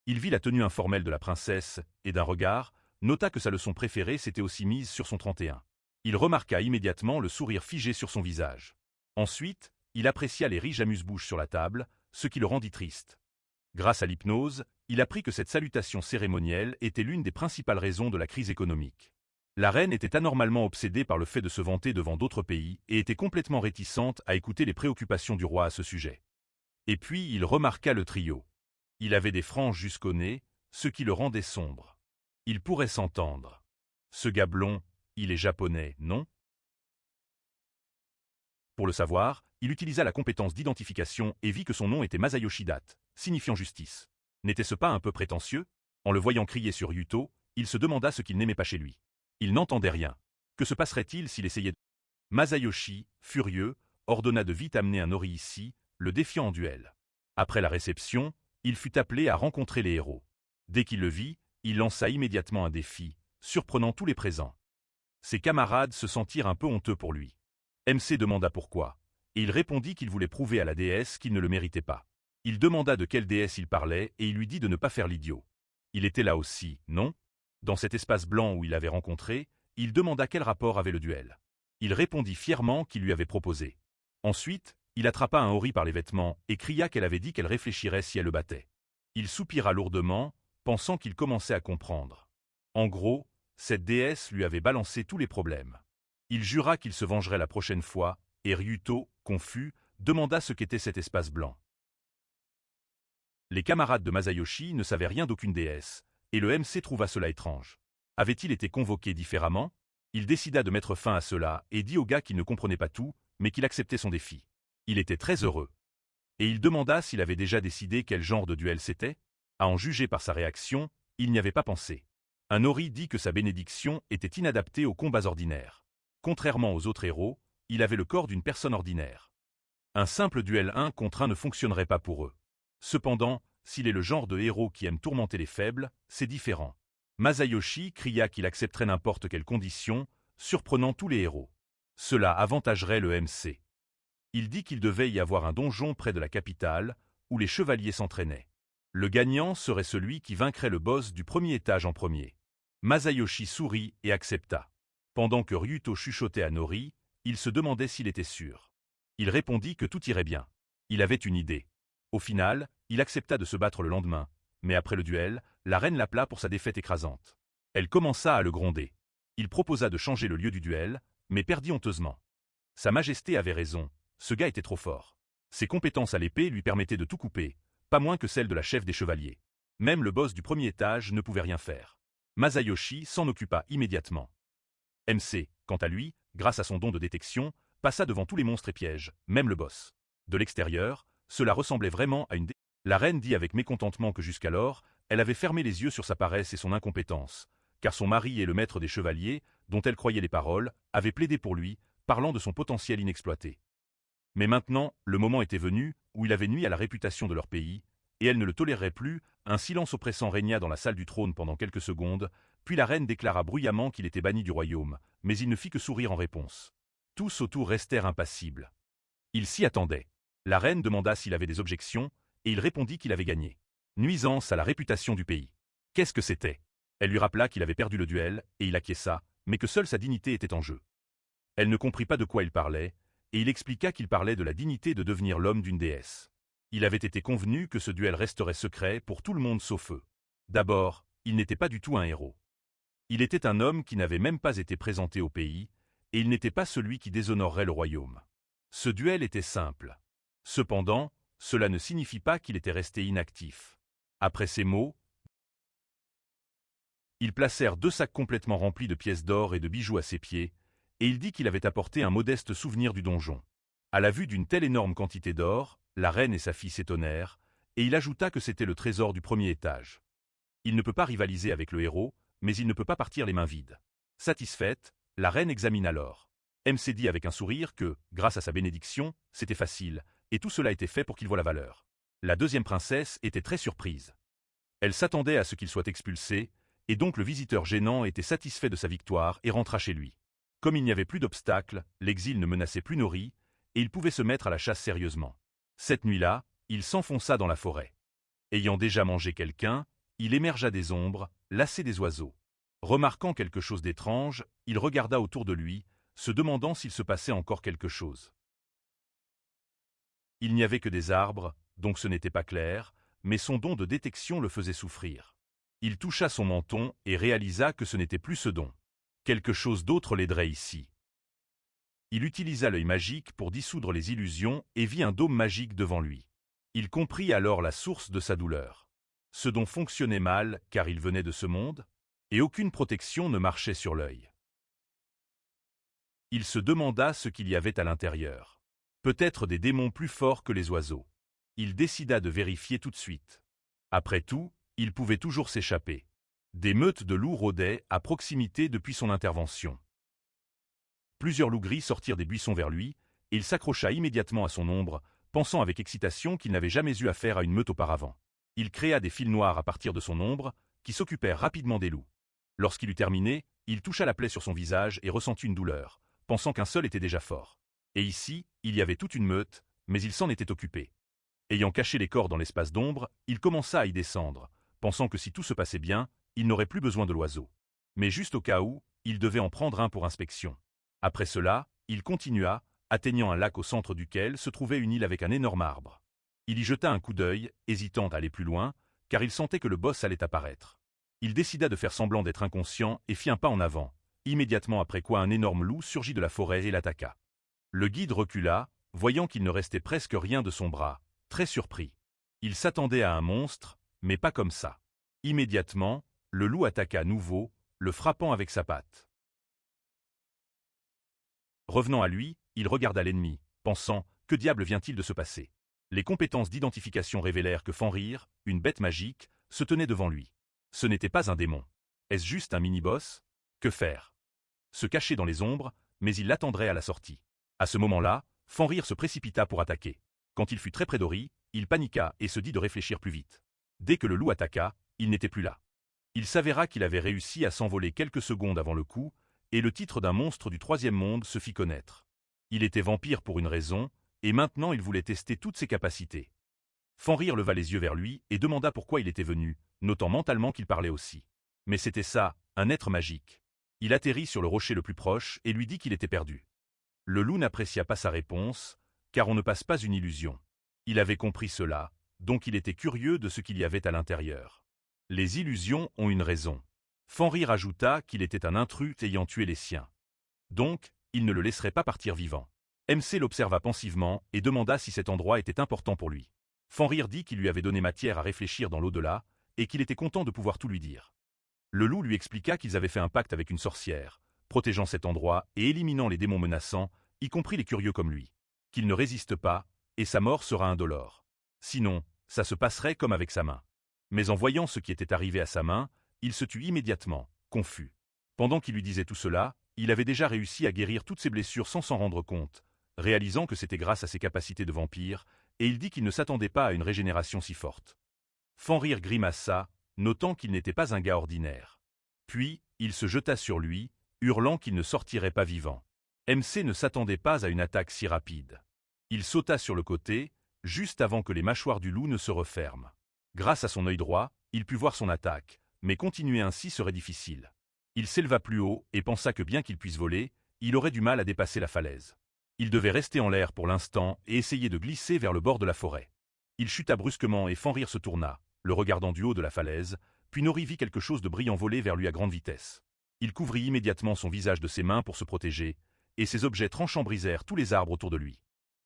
Il vit la tenue informelle de la princesse et d'un regard, nota que sa leçon préférée s'était aussi mise sur son 31. Il remarqua immédiatement le sourire figé sur son visage. Ensuite, il apprécia les riches amuse-bouches sur la table, ce qui le rendit triste. Grâce à l'hypnose, il apprit que cette salutation cérémonielle était l'une des principales raisons de la crise économique. La reine était anormalement obsédée par le fait de se vanter devant d'autres pays et était complètement réticente à écouter les préoccupations du roi à ce sujet. Et puis il remarqua le trio. Il avait des franges jusqu'au nez, ce qui le rendait sombre. Il pourrait s'entendre. Ce gars blond, il est japonais, non? Pour le savoir, il utilisa la compétence d'identification et vit que son nom était Masayoshi Date, signifiant justice. N'était-ce pas un peu prétentieux? En le voyant crier sur Yuto, il se demanda ce qu'il n'aimait pas chez lui. Il n'entendait rien. Que se passerait-il s'il essayait de... Masayoshi, furieux, ordonna de vite amener un Ori ici, le défiant en duel. Après la réception, il fut appelé à rencontrer les héros. Dès qu'il le vit, il lança immédiatement un défi, surprenant tous les présents. Ses camarades se sentirent un peu honteux pour lui. MC demanda pourquoi, et il répondit qu'il voulait prouver à la déesse qu'il ne le méritait pas. Il demanda de quelle déesse il parlait et il lui dit de ne pas faire l'idiot. Il était là aussi, non? Dans cet espace blanc où il l'avait rencontré, il demanda quel rapport avait le duel. Il répondit fièrement qu'il lui avait proposé. Ensuite, il attrapa un Ori par les vêtements et cria qu'elle avait dit qu'elle réfléchirait si elle le battait. Il soupira lourdement, pensant qu'il commençait à comprendre. En gros, cette déesse lui avait balancé tous les problèmes. Il jura qu'il se vengerait la prochaine fois, et Ryuto, confus, demanda ce qu'était cet espace blanc. Les camarades de Masayoshi ne savaient rien d'aucune déesse, et le MC trouva cela étrange. Avait-il été convoqué différemment? Il décida de mettre fin à cela et dit au gars qu'il ne comprenait pas tout, mais qu'il acceptait son défi. Il était très heureux. Et il demanda s'il avait déjà décidé quel genre de duel c'était. À en juger par sa réaction, il n'y avait pas pensé. Un Ori dit que sa bénédiction était inadaptée aux combats ordinaires. Contrairement aux autres héros, il avait le corps d'une personne ordinaire. Un simple duel 1 contre 1 ne fonctionnerait pas pour eux. Cependant, s'il est le genre de héros qui aime tourmenter les faibles, c'est différent. Masayoshi cria qu'il accepterait n'importe quelle condition, surprenant tous les héros. Cela avantagerait le MC. Il dit qu'il devait y avoir un donjon près de la capitale, où les chevaliers s'entraînaient. Le gagnant serait celui qui vaincrait le boss du premier étage en premier. Masayoshi sourit et accepta. Pendant que Ryuto chuchotait à Nori, il se demandait s'il était sûr. Il répondit que tout irait bien. Il avait une idée. Au final, il accepta de se battre le lendemain, mais après le duel, la reine l'appela pour sa défaite écrasante. Elle commença à le gronder. Il proposa de changer le lieu du duel, mais perdit honteusement. Sa Majesté avait raison, ce gars était trop fort. Ses compétences à l'épée lui permettaient de tout couper, pas moins que celles de la chef des chevaliers. Même le boss du premier étage ne pouvait rien faire. Masayoshi s'en occupa immédiatement. MC, quant à lui, grâce à son don de détection, passa devant tous les monstres et pièges, même le boss. De l'extérieur, cela ressemblait vraiment à une... La reine dit avec mécontentement que jusqu'alors, elle avait fermé les yeux sur sa paresse et son incompétence, car son mari et le maître des chevaliers, dont elle croyait les paroles, avaient plaidé pour lui, parlant de son potentiel inexploité. Mais maintenant, le moment était venu, où il avait nui à la réputation de leur pays, et elle ne le tolérerait plus. Un silence oppressant régna dans la salle du trône pendant quelques secondes, puis la reine déclara bruyamment qu'il était banni du royaume, mais il ne fit que sourire en réponse. Tous autour restèrent impassibles. Il s'y attendait. La reine demanda s'il avait des objections, et il répondit qu'il avait gagné. Nuisance à la réputation du pays. Qu'est-ce que c'était? Elle lui rappela qu'il avait perdu le duel, et il acquiesça, mais que seule sa dignité était en jeu. Elle ne comprit pas de quoi il parlait, et il expliqua qu'il parlait de la dignité de devenir l'homme d'une déesse. Il avait été convenu que ce duel resterait secret pour tout le monde sauf eux. D'abord, il n'était pas du tout un héros. Il était un homme qui n'avait même pas été présenté au pays, et il n'était pas celui qui déshonorerait le royaume. Ce duel était simple. Cependant, cela ne signifie pas qu'il était resté inactif. Après ces mots, ils placèrent 2 sacs complètement remplis de pièces d'or et de bijoux à ses pieds, et il dit qu'il avait apporté un modeste souvenir du donjon. À la vue d'une telle énorme quantité d'or, la reine et sa fille s'étonnèrent, et il ajouta que c'était le trésor du premier étage. Il ne peut pas rivaliser avec le héros, mais il ne peut pas partir les mains vides. Satisfaite, la reine examine alors. MC dit avec un sourire que, grâce à sa bénédiction, c'était facile, et tout cela était fait pour qu'il voie la valeur. La deuxième princesse était très surprise. Elle s'attendait à ce qu'il soit expulsé, et donc le visiteur gênant était satisfait de sa victoire et rentra chez lui. Comme il n'y avait plus d'obstacles, l'exil ne menaçait plus Nori, et il pouvait se mettre à la chasse sérieusement. Cette nuit-là, il s'enfonça dans la forêt. Ayant déjà mangé quelqu'un, il émergea des ombres, lassé des oiseaux. Remarquant quelque chose d'étrange, il regarda autour de lui, se demandant s'il se passait encore quelque chose. Il n'y avait que des arbres, donc ce n'était pas clair, mais son don de détection le faisait souffrir. Il toucha son menton et réalisa que ce n'était plus ce don. Quelque chose d'autre l'aiderait ici. Il utilisa l'œil magique pour dissoudre les illusions et vit un dôme magique devant lui. Il comprit alors la source de sa douleur. Ce don fonctionnait mal car il venait de ce monde, et aucune protection ne marchait sur l'œil. Il se demanda ce qu'il y avait à l'intérieur. Peut-être des démons plus forts que les oiseaux. Il décida de vérifier tout de suite. Après tout, il pouvait toujours s'échapper. Des meutes de loups rôdaient à proximité depuis son intervention. Plusieurs loups gris sortirent des buissons vers lui, et il s'accrocha immédiatement à son ombre, pensant avec excitation qu'il n'avait jamais eu affaire à une meute auparavant. Il créa des fils noirs à partir de son ombre, qui s'occupèrent rapidement des loups. Lorsqu'il eut terminé, il toucha la plaie sur son visage et ressentit une douleur, pensant qu'un seul était déjà fort. Et ici, il y avait toute une meute, mais il s'en était occupé. Ayant caché les corps dans l'espace d'ombre, il commença à y descendre, pensant que si tout se passait bien, il n'aurait plus besoin de l'oiseau. Mais juste au cas où, il devait en prendre un pour inspection. Après cela, il continua, atteignant un lac au centre duquel se trouvait une île avec un énorme arbre. Il y jeta un coup d'œil, hésitant à aller plus loin, car il sentait que le boss allait apparaître. Il décida de faire semblant d'être inconscient et fit un pas en avant, immédiatement après quoi un énorme loup surgit de la forêt et l'attaqua. Le guide recula, voyant qu'il ne restait presque rien de son bras, très surpris. Il s'attendait à un monstre, mais pas comme ça. Immédiatement, le loup attaqua à nouveau, le frappant avec sa patte. Revenant à lui, il regarda l'ennemi, pensant « Que diable vient-il de se passer ?» Les compétences d'identification révélèrent que Fenrir, une bête magique, se tenait devant lui. Ce n'était pas un démon. Est-ce juste un mini-boss? Que faire? Se cacher dans les ombres, mais il l'attendrait à la sortie. À ce moment-là, Fenrir se précipita pour attaquer. Quand il fut très près d'Ori, il paniqua et se dit de réfléchir plus vite. Dès que le loup attaqua, il n'était plus là. Il s'avéra qu'il avait réussi à s'envoler quelques secondes avant le coup, et le titre d'un monstre du troisième monde se fit connaître. Il était vampire pour une raison, et maintenant il voulait tester toutes ses capacités. Fenrir leva les yeux vers lui et demanda pourquoi il était venu, notant mentalement qu'il parlait aussi. Mais c'était ça, un être magique. Il atterrit sur le rocher le plus proche et lui dit qu'il était perdu. Le loup n'apprécia pas sa réponse, car on ne passe pas une illusion. Il avait compris cela, donc il était curieux de ce qu'il y avait à l'intérieur. Les illusions ont une raison. Fenrir ajouta qu'il était un intrus ayant tué les siens. Donc, il ne le laisserait pas partir vivant. MC l'observa pensivement et demanda si cet endroit était important pour lui. Fenrir dit qu'il lui avait donné matière à réfléchir dans l'au-delà et qu'il était content de pouvoir tout lui dire. Le loup lui expliqua qu'ils avaient fait un pacte avec une sorcière, protégeant cet endroit et éliminant les démons menaçants, y compris les curieux comme lui. Qu'il ne résiste pas, et sa mort sera indolore. Sinon, ça se passerait comme avec sa main. Mais en voyant ce qui était arrivé à sa main, il se tut immédiatement, confus. Pendant qu'il lui disait tout cela, il avait déjà réussi à guérir toutes ses blessures sans s'en rendre compte, réalisant que c'était grâce à ses capacités de vampire, et il dit qu'il ne s'attendait pas à une régénération si forte. Fenrir grimaça, notant qu'il n'était pas un gars ordinaire. Puis, il se jeta sur lui, hurlant qu'il ne sortirait pas vivant. MC ne s'attendait pas à une attaque si rapide. Il sauta sur le côté, juste avant que les mâchoires du loup ne se referment. Grâce à son œil droit, il put voir son attaque, mais continuer ainsi serait difficile. Il s'éleva plus haut et pensa que bien qu'il puisse voler, il aurait du mal à dépasser la falaise. Il devait rester en l'air pour l'instant et essayer de glisser vers le bord de la forêt. Il chuta brusquement et Fenrir se tourna, le regardant du haut de la falaise, puis Nori vit quelque chose de brillant voler vers lui à grande vitesse. Il couvrit immédiatement son visage de ses mains pour se protéger, et ces objets tranchants brisèrent tous les arbres autour de lui.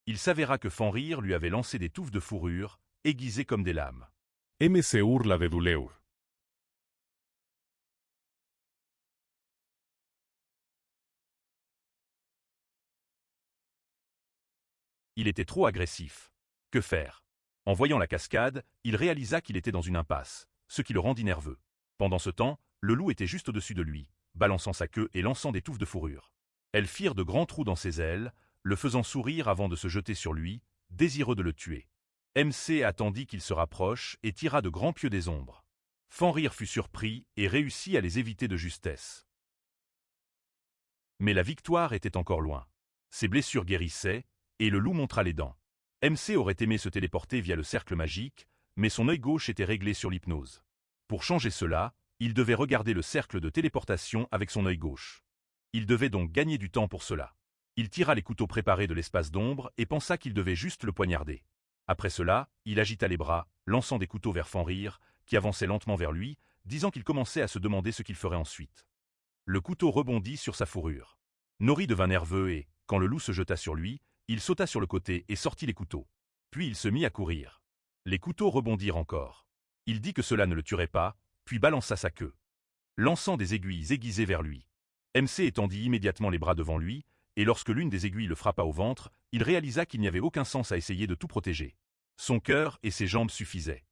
Il s'avéra que Fenrir lui avait lancé des touffes de fourrure, aiguisées comme des lames. MC urla de dolor. Il était trop agressif. Que faire? En voyant la cascade, il réalisa qu'il était dans une impasse, ce qui le rendit nerveux. Pendant ce temps, le loup était juste au-dessus de lui, balançant sa queue et lançant des touffes de fourrure. Elles firent de grands trous dans ses ailes, le faisant sourire avant de se jeter sur lui, désireux de le tuer. MC attendit qu'il se rapproche et tira de grands pieux des ombres. Fenrir fut surpris et réussit à les éviter de justesse. Mais la victoire était encore loin. Ses blessures guérissaient, et le loup montra les dents. MC aurait aimé se téléporter via le cercle magique, mais son œil gauche était réglé sur l'hypnose. Pour changer cela, il devait regarder le cercle de téléportation avec son œil gauche. Il devait donc gagner du temps pour cela. Il tira les couteaux préparés de l'espace d'ombre et pensa qu'il devait juste le poignarder. Après cela, il agita les bras, lançant des couteaux vers Fenrir, qui avançait lentement vers lui, disant qu'il commençait à se demander ce qu'il ferait ensuite. Le couteau rebondit sur sa fourrure. Nori devint nerveux et, quand le loup se jeta sur lui, il sauta sur le côté et sortit les couteaux. Puis il se mit à courir. Les couteaux rebondirent encore. Il dit que cela ne le tuerait pas, puis balança sa queue, lançant des aiguilles aiguisées vers lui. MC étendit immédiatement les bras devant lui, et lorsque l'une des aiguilles le frappa au ventre, il réalisa qu'il n'y avait aucun sens à essayer de tout protéger. Son cœur et ses jambes suffisaient.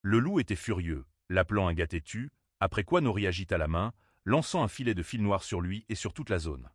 Le loup était furieux, l'appelant un gars têtu, après quoi Nori agita la main, lançant un filet de fil noir sur lui et sur toute la zone.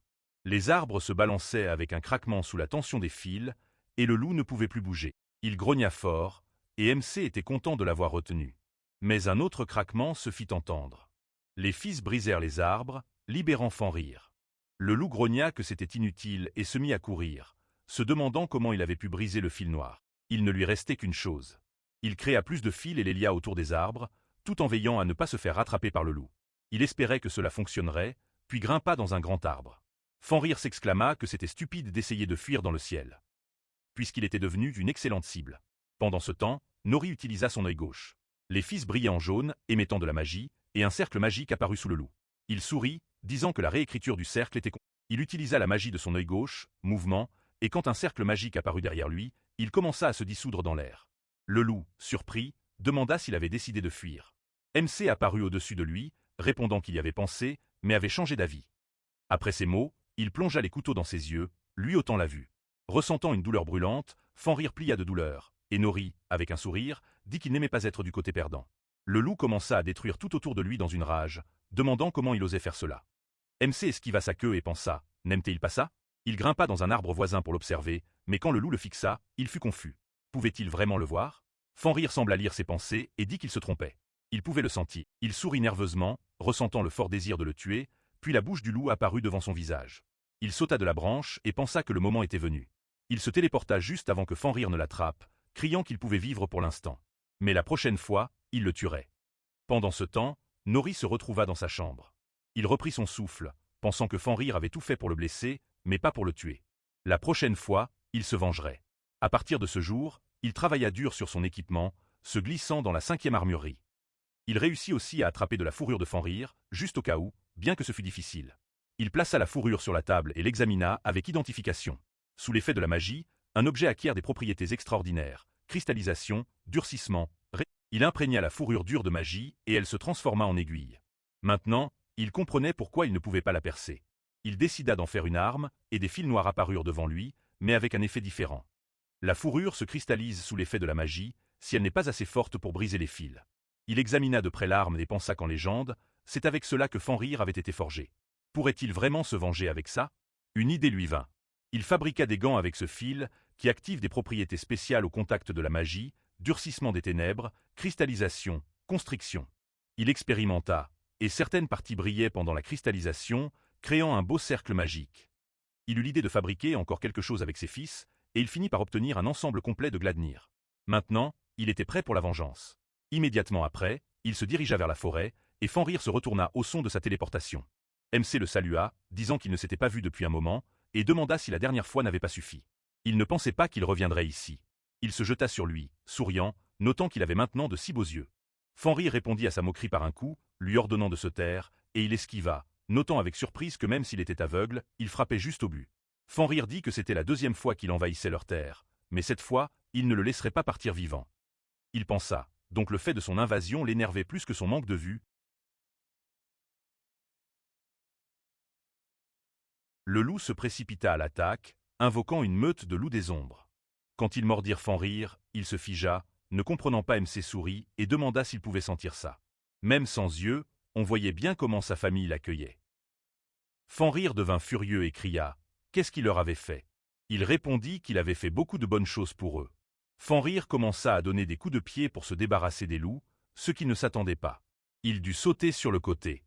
Les arbres se balançaient avec un craquement sous la tension des fils, et le loup ne pouvait plus bouger. Il grogna fort, et MC était content de l'avoir retenu. Mais un autre craquement se fit entendre. Les fils brisèrent les arbres, libérant Fenrir. Le loup grogna que c'était inutile et se mit à courir, se demandant comment il avait pu briser le fil noir. Il ne lui restait qu'une chose. Il créa plus de fils et les lia autour des arbres, tout en veillant à ne pas se faire rattraper par le loup. Il espérait que cela fonctionnerait, puis grimpa dans un grand arbre. Fenrir s'exclama que c'était stupide d'essayer de fuir dans le ciel, puisqu'il était devenu une excellente cible. Pendant ce temps, Nori utilisa son œil gauche. Les fils brillaient en jaune, émettant de la magie, et un cercle magique apparut sous le loup. Il sourit, disant que la réécriture du cercle était Il utilisa la magie de son œil gauche, mouvement, et quand un cercle magique apparut derrière lui, il commença à se dissoudre dans l'air. Le loup, surpris, demanda s'il avait décidé de fuir. MC apparut au-dessus de lui, répondant qu'il y avait pensé, mais avait changé d'avis. Après ces mots, il plongea les couteaux dans ses yeux, lui ôtant la vue. Ressentant une douleur brûlante, Fenrir plia de douleur, et Nori, avec un sourire, dit qu'il n'aimait pas être du côté perdant. Le loup commença à détruire tout autour de lui dans une rage, demandant comment il osait faire cela. MC esquiva sa queue et pensa, n'aime-t-il pas ça? Il grimpa dans un arbre voisin pour l'observer, mais quand le loup le fixa, il fut confus. Pouvait-il vraiment le voir? Fenrir sembla lire ses pensées et dit qu'il se trompait. Il pouvait le sentir. Il sourit nerveusement, ressentant le fort désir de le tuer, puis la bouche du loup apparut devant son visage. Il sauta de la branche et pensa que le moment était venu. Il se téléporta juste avant que Fenrir ne l'attrape, criant qu'il pouvait vivre pour l'instant. Mais la prochaine fois, il le tuerait. Pendant ce temps, Nori se retrouva dans sa chambre. Il reprit son souffle, pensant que Fenrir avait tout fait pour le blesser, mais pas pour le tuer. La prochaine fois, il se vengerait. À partir de ce jour, il travailla dur sur son équipement, se glissant dans la 5e armurerie. Il réussit aussi à attraper de la fourrure de Fenrir, juste au cas où, bien que ce fût difficile. Il plaça la fourrure sur la table et l'examina avec identification. Sous l'effet de la magie, un objet acquiert des propriétés extraordinaires, cristallisation, durcissement, Il imprégna la fourrure dure de magie et elle se transforma en aiguille. Maintenant, il comprenait pourquoi il ne pouvait pas la percer. Il décida d'en faire une arme, et des fils noirs apparurent devant lui, mais avec un effet différent. La fourrure se cristallise sous l'effet de la magie, si elle n'est pas assez forte pour briser les fils. Il examina de près l'arme et pensa qu'en légende, c'est avec cela que Fenrir avait été forgé. Pourrait-il vraiment se venger avec ça? Une idée lui vint. Il fabriqua des gants avec ce fil, qui active des propriétés spéciales au contact de la magie, durcissement des ténèbres, cristallisation, constriction. Il expérimenta, et certaines parties brillaient pendant la cristallisation, créant un beau cercle magique. Il eut l'idée de fabriquer encore quelque chose avec ses fils, et il finit par obtenir un ensemble complet de Gladnir. Maintenant, il était prêt pour la vengeance. Immédiatement après, il se dirigea vers la forêt, et Fenrir se retourna au son de sa téléportation. MC le salua, disant qu'il ne s'était pas vu depuis un moment, et demanda si la dernière fois n'avait pas suffi. Il ne pensait pas qu'il reviendrait ici. Il se jeta sur lui, souriant, notant qu'il avait maintenant de si beaux yeux. Fenrir répondit à sa moquerie par un coup, lui ordonnant de se taire, et il esquiva, notant avec surprise que même s'il était aveugle, il frappait juste au but. Fenrir dit que c'était la deuxième fois qu'il envahissait leur terre, mais cette fois, il ne le laisserait pas partir vivant. Il pensa, donc le fait de son invasion l'énervait plus que son manque de vue. Le loup se précipita à l'attaque, invoquant une meute de loups des ombres. Quand ils mordirent Fenrir, il se figea, ne comprenant pas MC Souris, et demanda s'il pouvait sentir ça. Même sans yeux, on voyait bien comment sa famille l'accueillait. Fenrir devint furieux et cria « Qu'est-ce qu'il leur avait fait ?» Il répondit qu'il avait fait beaucoup de bonnes choses pour eux. Fenrir commença à donner des coups de pied pour se débarrasser des loups, ce qu'il ne s'attendait pas. Il dut sauter sur le côté.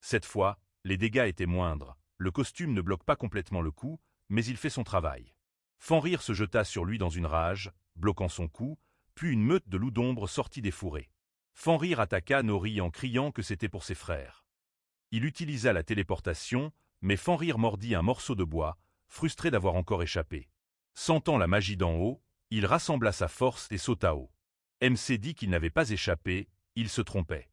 Cette fois, les dégâts étaient moindres, le costume ne bloque pas complètement le coup, mais il fait son travail. Fenrir se jeta sur lui dans une rage, bloquant son coup, puis une meute de loups d'ombre sortit des fourrés. Fenrir attaqua Nori en criant que c'était pour ses frères. Il utilisa la téléportation, mais Fenrir mordit un morceau de bois, frustré d'avoir encore échappé. Sentant la magie d'en haut, il rassembla sa force et sauta haut. MC dit qu'il n'avait pas échappé, il se trompait.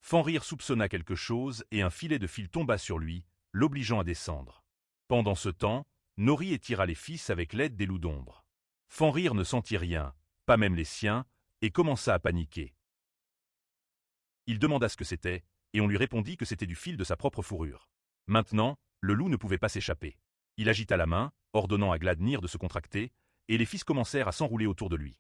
Fenrir soupçonna quelque chose et un filet de fil tomba sur lui, l'obligeant à descendre. Pendant ce temps, Nori étira les fils avec l'aide des loups d'ombre. Fenrir ne sentit rien, pas même les siens, et commença à paniquer. Il demanda ce que c'était, et on lui répondit que c'était du fil de sa propre fourrure. Maintenant, le loup ne pouvait pas s'échapper. Il agita la main, ordonnant à Gladnir de se contracter, et les fils commencèrent à s'enrouler autour de lui.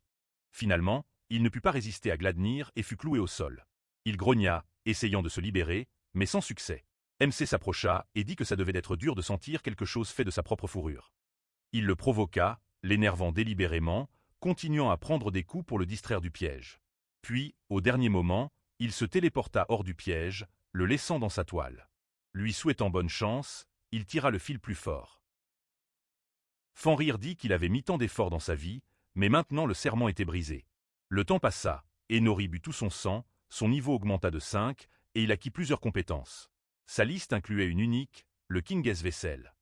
Finalement, il ne put pas résister à Gladnir et fut cloué au sol. Il grogna, essayant de se libérer, mais sans succès. MC s'approcha et dit que ça devait être dur de sentir quelque chose fait de sa propre fourrure. Il le provoqua, l'énervant délibérément, continuant à prendre des coups pour le distraire du piège. Puis, au dernier moment, il se téléporta hors du piège, le laissant dans sa toile. Lui souhaitant bonne chance, il tira le fil plus fort. Fenrir dit qu'il avait mis tant d'efforts dans sa vie, mais maintenant le serment était brisé. Le temps passa, et Nori but tout son sang, son niveau augmenta de 5, et il acquit plusieurs compétences. Sa liste incluait une unique, le King's Vessel.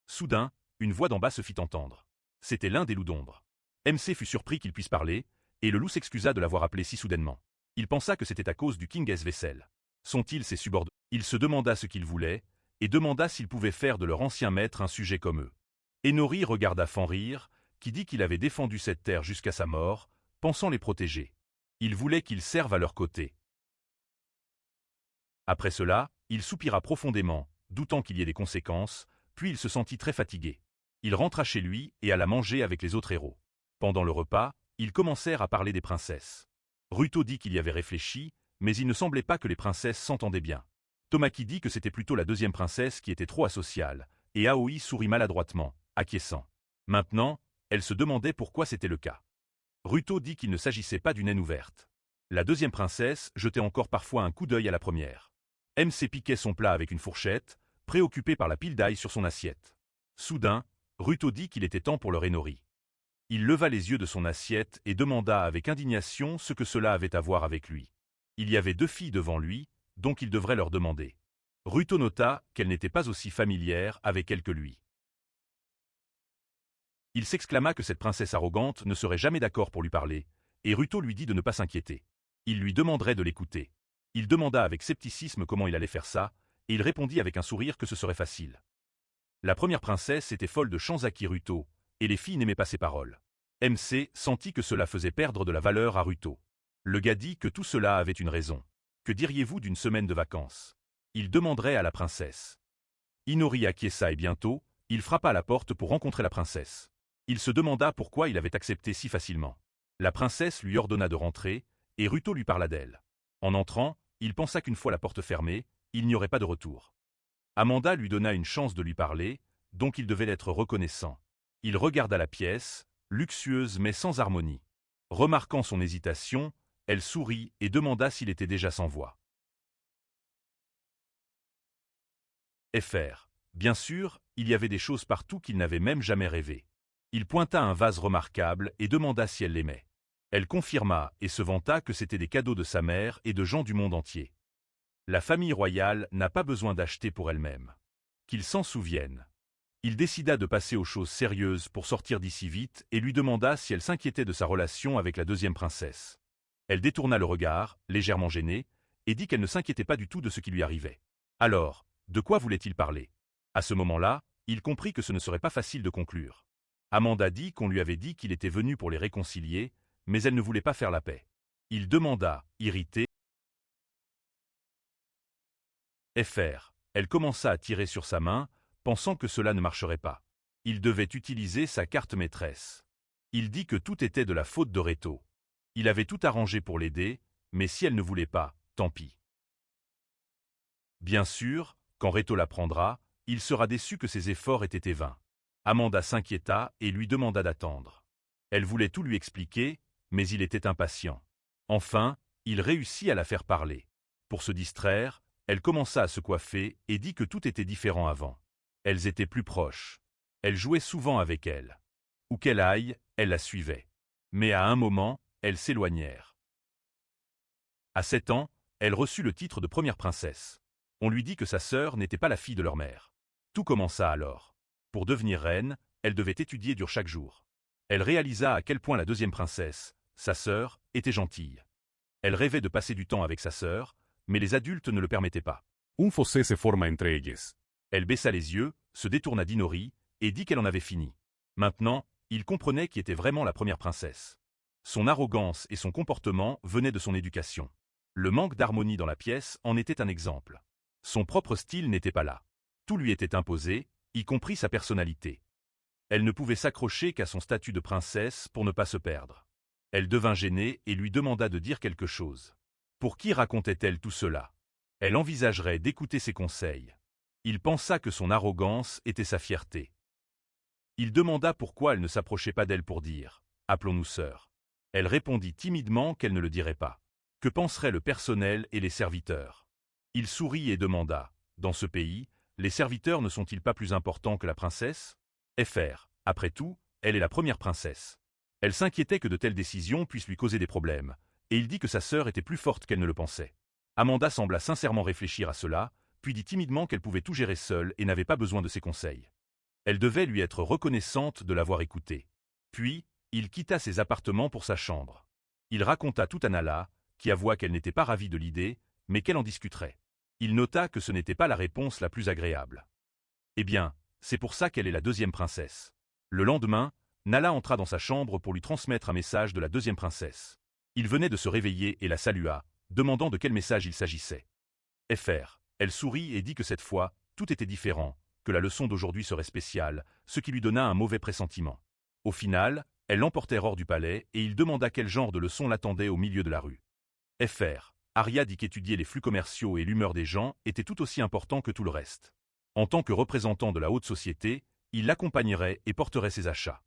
Soudain, une voix d'en bas se fit entendre. C'était l'un des loups d'ombre. MC fut surpris qu'il puisse parler, et le loup s'excusa de l'avoir appelé si soudainement. Il pensa que c'était à cause du King's Vessel. Sont-ils ses subordonnés? Il se demanda ce qu'ils voulaient, et demanda s'ils pouvaient faire de leur ancien maître un sujet comme eux. Et Nori regarda Fenrir, qui dit qu'il avait défendu cette terre jusqu'à sa mort, pensant les protéger. Il voulait qu'ils servent à leur côté. Après cela, il soupira profondément, doutant qu'il y ait des conséquences, puis il se sentit très fatigué. Il rentra chez lui et alla manger avec les autres héros. Pendant le repas, ils commencèrent à parler des princesses. Ruto dit qu'il y avait réfléchi, mais il ne semblait pas que les princesses s'entendaient bien. Tomaki dit que c'était plutôt la deuxième princesse qui était trop asociale, et Aoi sourit maladroitement, acquiesçant. Maintenant, elle se demandait pourquoi c'était le cas. Ruto dit qu'il ne s'agissait pas d'une haine ouverte. La deuxième princesse jetait encore parfois un coup d'œil à la première. MC piquait son plat avec une fourchette, préoccupé par la pile d'ail sur son assiette. Soudain, Ruto dit qu'il était temps pour le Nori. Il leva les yeux de son assiette et demanda avec indignation ce que cela avait à voir avec lui. Il y avait 2 filles devant lui, donc il devrait leur demander. Ruto nota qu'elle n'était pas aussi familière avec elle que lui. Il s'exclama que cette princesse arrogante ne serait jamais d'accord pour lui parler, et Ruto lui dit de ne pas s'inquiéter. Il lui demanderait de l'écouter. Il demanda avec scepticisme comment il allait faire ça, et il répondit avec un sourire que ce serait facile. La première princesse était folle de Shanzaki Ruto, et les filles n'aimaient pas ses paroles. MC sentit que cela faisait perdre de la valeur à Ruto. Le gars dit que tout cela avait une raison. Que diriez-vous d'une semaine de vacances? Il demanderait à la princesse. Inori acquiesça et bientôt, il frappa à la porte pour rencontrer la princesse. Il se demanda pourquoi il avait accepté si facilement. La princesse lui ordonna de rentrer, et Ruto lui parla d'elle. En entrant, il pensa qu'une fois la porte fermée, il n'y aurait pas de retour. Amanda lui donna une chance de lui parler, donc il devait être reconnaissant. Il regarda la pièce, luxueuse mais sans harmonie. Remarquant son hésitation, elle sourit et demanda s'il était déjà sans voix. FR. Bien sûr, il y avait des choses partout qu'il n'avait même jamais rêvé. Il pointa un vase remarquable et demanda si elle l'aimait. Elle confirma et se vanta que c'était des cadeaux de sa mère et de gens du monde entier. La famille royale n'a pas besoin d'acheter pour elle-même. Qu'il s'en souvienne. Il décida de passer aux choses sérieuses pour sortir d'ici vite et lui demanda si elle s'inquiétait de sa relation avec la deuxième princesse. Elle détourna le regard, légèrement gênée, et dit qu'elle ne s'inquiétait pas du tout de ce qui lui arrivait. Alors, de quoi voulait-il parler? À ce moment-là, il comprit que ce ne serait pas facile de conclure. Amanda dit qu'on lui avait dit qu'il était venu pour les réconcilier, mais elle ne voulait pas faire la paix. Il demanda, irrité, Fr. Elle commença à tirer sur sa main, pensant que cela ne marcherait pas. Il devait utiliser sa carte maîtresse. Il dit que tout était de la faute de Reto. Il avait tout arrangé pour l'aider, mais si elle ne voulait pas, tant pis. Bien sûr, quand Reto l'apprendra, il sera déçu que ses efforts aient été vains. Amanda s'inquiéta et lui demanda d'attendre. Elle voulait tout lui expliquer, mais il était impatient. Enfin, il réussit à la faire parler. Pour se distraire, elle commença à se coiffer et dit que tout était différent avant. Elles étaient plus proches. Elle jouait souvent avec elle. Où qu'elle aille, elle la suivait. Mais à un moment, elles s'éloignèrent. À 7 ans, elle reçut le titre de première princesse. On lui dit que sa sœur n'était pas la fille de leur mère. Tout commença alors. Pour devenir reine, elle devait étudier dur chaque jour. Elle réalisa à quel point la deuxième princesse, sa sœur, était gentille. Elle rêvait de passer du temps avec sa sœur, mais les adultes ne le permettaient pas. Un fossé se forma entre elles. Elle baissa les yeux, se détourna d'Inori, et dit qu'elle en avait fini. Maintenant, il comprenait qui était vraiment la première princesse. Son arrogance et son comportement venaient de son éducation. Le manque d'harmonie dans la pièce en était un exemple. Son propre style n'était pas là. Tout lui était imposé, y compris sa personnalité. Elle ne pouvait s'accrocher qu'à son statut de princesse pour ne pas se perdre. Elle devint gênée et lui demanda de dire quelque chose. Pour qui racontait-elle tout cela? Elle envisagerait d'écouter ses conseils. Il pensa que son arrogance était sa fierté. Il demanda pourquoi elle ne s'approchait pas d'elle pour dire « Appelons-nous sœurs ». Elle répondit timidement qu'elle ne le dirait pas. Que penserait le personnel et les serviteurs? Il sourit et demanda « Dans ce pays, les serviteurs ne sont-ils pas plus importants que la princesse ?» Fr. Après tout, elle est la première princesse. Elle s'inquiétait que de telles décisions puissent lui causer des problèmes, et il dit que sa sœur était plus forte qu'elle ne le pensait. Amanda sembla sincèrement réfléchir à cela, puis dit timidement qu'elle pouvait tout gérer seule et n'avait pas besoin de ses conseils. Elle devait lui être reconnaissante de l'avoir écoutée. Puis, il quitta ses appartements pour sa chambre. Il raconta tout à Nala, qui avoua qu'elle n'était pas ravie de l'idée, mais qu'elle en discuterait. Il nota que ce n'était pas la réponse la plus agréable. Eh bien, c'est pour ça qu'elle est la deuxième princesse. Le lendemain, Nala entra dans sa chambre pour lui transmettre un message de la deuxième princesse. Il venait de se réveiller et la salua, demandant de quel message il s'agissait. Fr. Elle sourit et dit que cette fois, tout était différent, que la leçon d'aujourd'hui serait spéciale, ce qui lui donna un mauvais pressentiment. Au final, elle l'emportèrent hors du palais et il demanda quel genre de leçon l'attendait au milieu de la rue. Fr. Arya dit qu'étudier les flux commerciaux et l'humeur des gens était tout aussi important que tout le reste. En tant que représentant de la haute société, il l'accompagnerait et porterait ses achats.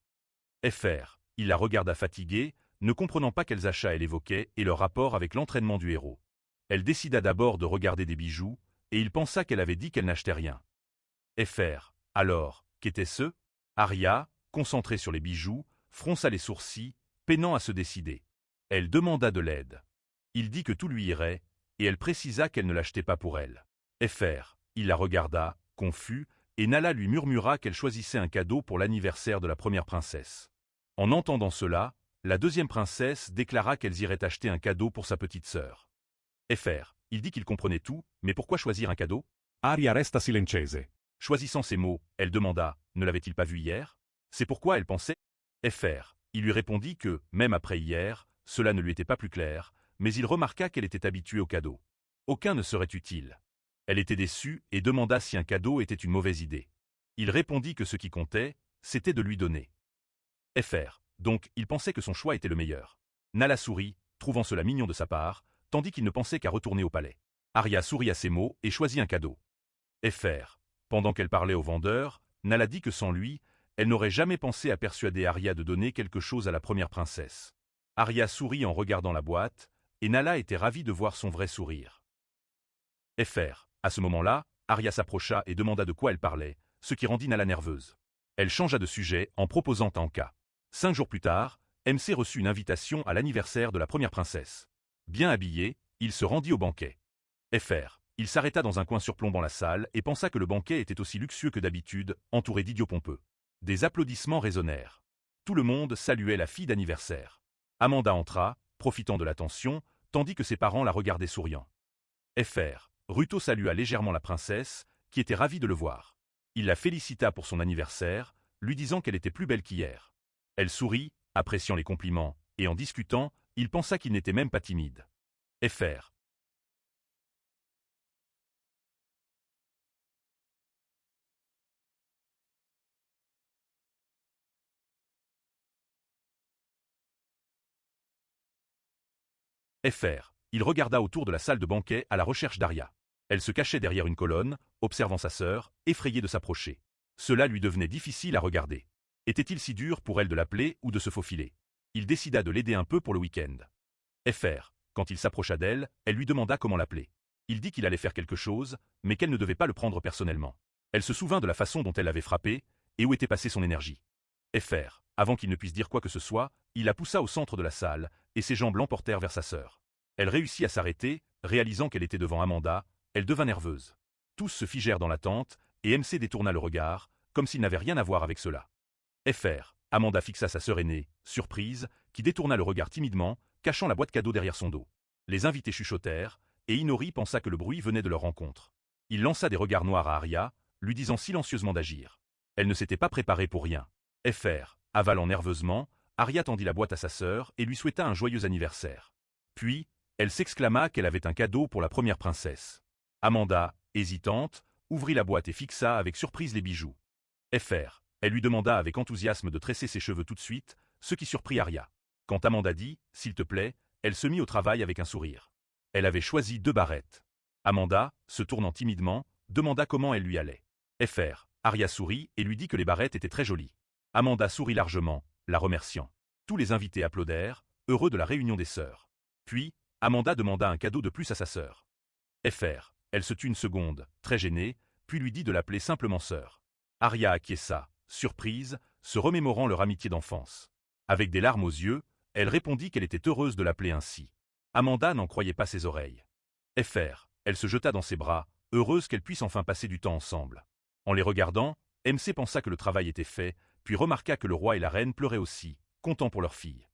Fr. Il la regarda fatiguée, ne comprenant pas quels achats elle évoquait et leur rapport avec l'entraînement du héros. Elle décida d'abord de regarder des bijoux, et il pensa qu'elle avait dit qu'elle n'achetait rien. Fr. Alors, qu'était-ce? Arya, concentrée sur les bijoux, fronça les sourcils, peinant à se décider. Elle demanda de l'aide. Il dit que tout lui irait, et elle précisa qu'elle ne l'achetait pas pour elle. Fr. Il la regarda, confus, et Nala lui murmura qu'elle choisissait un cadeau pour l'anniversaire de la première princesse. En entendant cela, la deuxième princesse déclara qu'elles iraient acheter un cadeau pour sa petite sœur. Fr. Il dit qu'il comprenait tout, mais pourquoi choisir un cadeau? Arya resta silencieuse. Choisissant ces mots, elle demanda « Ne l'avait-il pas vu hier ?» C'est pourquoi elle pensait. Fr. Il lui répondit que, même après hier, cela ne lui était pas plus clair, mais il remarqua qu'elle était habituée aux cadeaux. Aucun ne serait utile. Elle était déçue et demanda si un cadeau était une mauvaise idée. Il répondit que ce qui comptait, c'était de lui donner. Fr. Donc, il pensait que son choix était le meilleur. Nala sourit, trouvant cela mignon de sa part, tandis qu'il ne pensait qu'à retourner au palais. Arya sourit à ces mots et choisit un cadeau. Fr. Pendant qu'elle parlait au vendeur, Nala dit que sans lui, elle n'aurait jamais pensé à persuader Arya de donner quelque chose à la première princesse. Arya sourit en regardant la boîte, et Nala était ravie de voir son vrai sourire. Fr. À ce moment-là, Arya s'approcha et demanda de quoi elle parlait, ce qui rendit Nala nerveuse. Elle changea de sujet en proposant un cas. 5 jours plus tard, MC reçut une invitation à l'anniversaire de la première princesse. Bien habillé, il se rendit au banquet. Fr. Il s'arrêta dans un coin surplombant la salle et pensa que le banquet était aussi luxueux que d'habitude, entouré d'idiots pompeux. Des applaudissements résonnèrent. Tout le monde saluait la fille d'anniversaire. Amanda entra, profitant de l'attention, tandis que ses parents la regardaient souriant. Fr. Ruto salua légèrement la princesse, qui était ravie de le voir. Il la félicita pour son anniversaire, lui disant qu'elle était plus belle qu'hier. Elle sourit, appréciant les compliments, et en discutant, il pensa qu'il n'était même pas timide. Fr. Fr. Il regarda autour de la salle de banquet à la recherche d'Arya. Elle se cachait derrière une colonne, observant sa sœur, effrayée de s'approcher. Cela lui devenait difficile à regarder. Était-il si dur pour elle de l'appeler ou de se faufiler? Il décida de l'aider un peu pour le week-end. Fr. Quand il s'approcha d'elle, elle lui demanda comment l'appeler. Il dit qu'il allait faire quelque chose, mais qu'elle ne devait pas le prendre personnellement. Elle se souvint de la façon dont elle l'avait frappé, et où était passée son énergie. Fr. Avant qu'il ne puisse dire quoi que ce soit, il la poussa au centre de la salle, et ses jambes l'emportèrent vers sa sœur. Elle réussit à s'arrêter, réalisant qu'elle était devant Amanda, elle devint nerveuse. Tous se figèrent dans l'attente, et MC détourna le regard, comme s'il n'avait rien à voir avec cela. Fr. Amanda fixa sa sœur aînée, surprise, qui détourna le regard timidement, cachant la boîte cadeau derrière son dos. Les invités chuchotèrent, et Inori pensa que le bruit venait de leur rencontre. Il lança des regards noirs à Arya, lui disant silencieusement d'agir. Elle ne s'était pas préparée pour rien. Fr. Avalant nerveusement, Arya tendit la boîte à sa sœur et lui souhaita un joyeux anniversaire. Puis, elle s'exclama qu'elle avait un cadeau pour la première princesse. Amanda, hésitante, ouvrit la boîte et fixa avec surprise les bijoux. Fr. Elle lui demanda avec enthousiasme de tresser ses cheveux tout de suite, ce qui surprit Arya. Quand Amanda dit « S'il te plaît », elle se mit au travail avec un sourire. Elle avait choisi 2 barrettes. Amanda, se tournant timidement, demanda comment elle lui allait. Fr. Arya sourit et lui dit que les barrettes étaient très jolies. Amanda sourit largement, la remerciant. Tous les invités applaudèrent, heureux de la réunion des sœurs. Puis, Amanda demanda un cadeau de plus à sa sœur. Fr. Elle se tut une seconde, très gênée, puis lui dit de l'appeler simplement sœur. Arya acquiesça, surprise, se remémorant leur amitié d'enfance. Avec des larmes aux yeux, elle répondit qu'elle était heureuse de l'appeler ainsi. Amanda n'en croyait pas ses oreilles. Fr. Elle se jeta dans ses bras, heureuse qu'elle puisse enfin passer du temps ensemble. En les regardant, MC pensa que le travail était fait, puis remarqua que le roi et la reine pleuraient aussi, contents pour leur fille.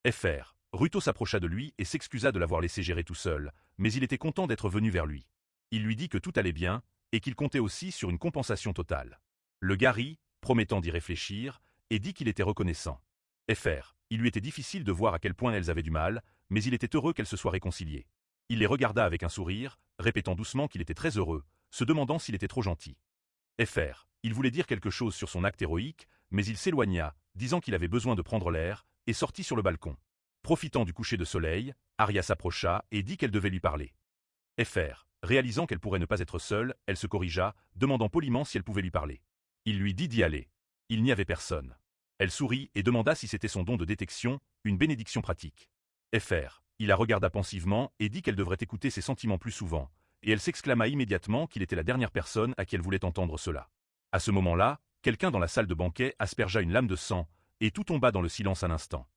Fr. Ruto s'approcha de lui et s'excusa de l'avoir laissé gérer tout seul, mais il était content d'être venu vers lui. Il lui dit que tout allait bien, et qu'il comptait aussi sur une compensation totale. Le gars rit, promettant d'y réfléchir, et dit qu'il était reconnaissant. Fr. Il lui était difficile de voir à quel point elles avaient du mal, mais il était heureux qu'elles se soient réconciliées. Il les regarda avec un sourire, répétant doucement qu'il était très heureux, se demandant s'il était trop gentil. Fr. Il voulait dire quelque chose sur son acte héroïque, mais il s'éloigna, disant qu'il avait besoin de prendre l'air, et sortit sur le balcon. Profitant du coucher de soleil, Arya s'approcha et dit qu'elle devait lui parler. Fr. Réalisant qu'elle pourrait ne pas être seule, elle se corrigea, demandant poliment si elle pouvait lui parler. Il lui dit d'y aller. Il n'y avait personne. Elle sourit et demanda si c'était son don de détection, une bénédiction pratique. Fr. Il la regarda pensivement et dit qu'elle devrait écouter ses sentiments plus souvent, et elle s'exclama immédiatement qu'il était la dernière personne à qui elle voulait entendre cela. À ce moment-là, quelqu'un dans la salle de banquet aspergea une lame de sang, et tout tomba dans le silence un instant.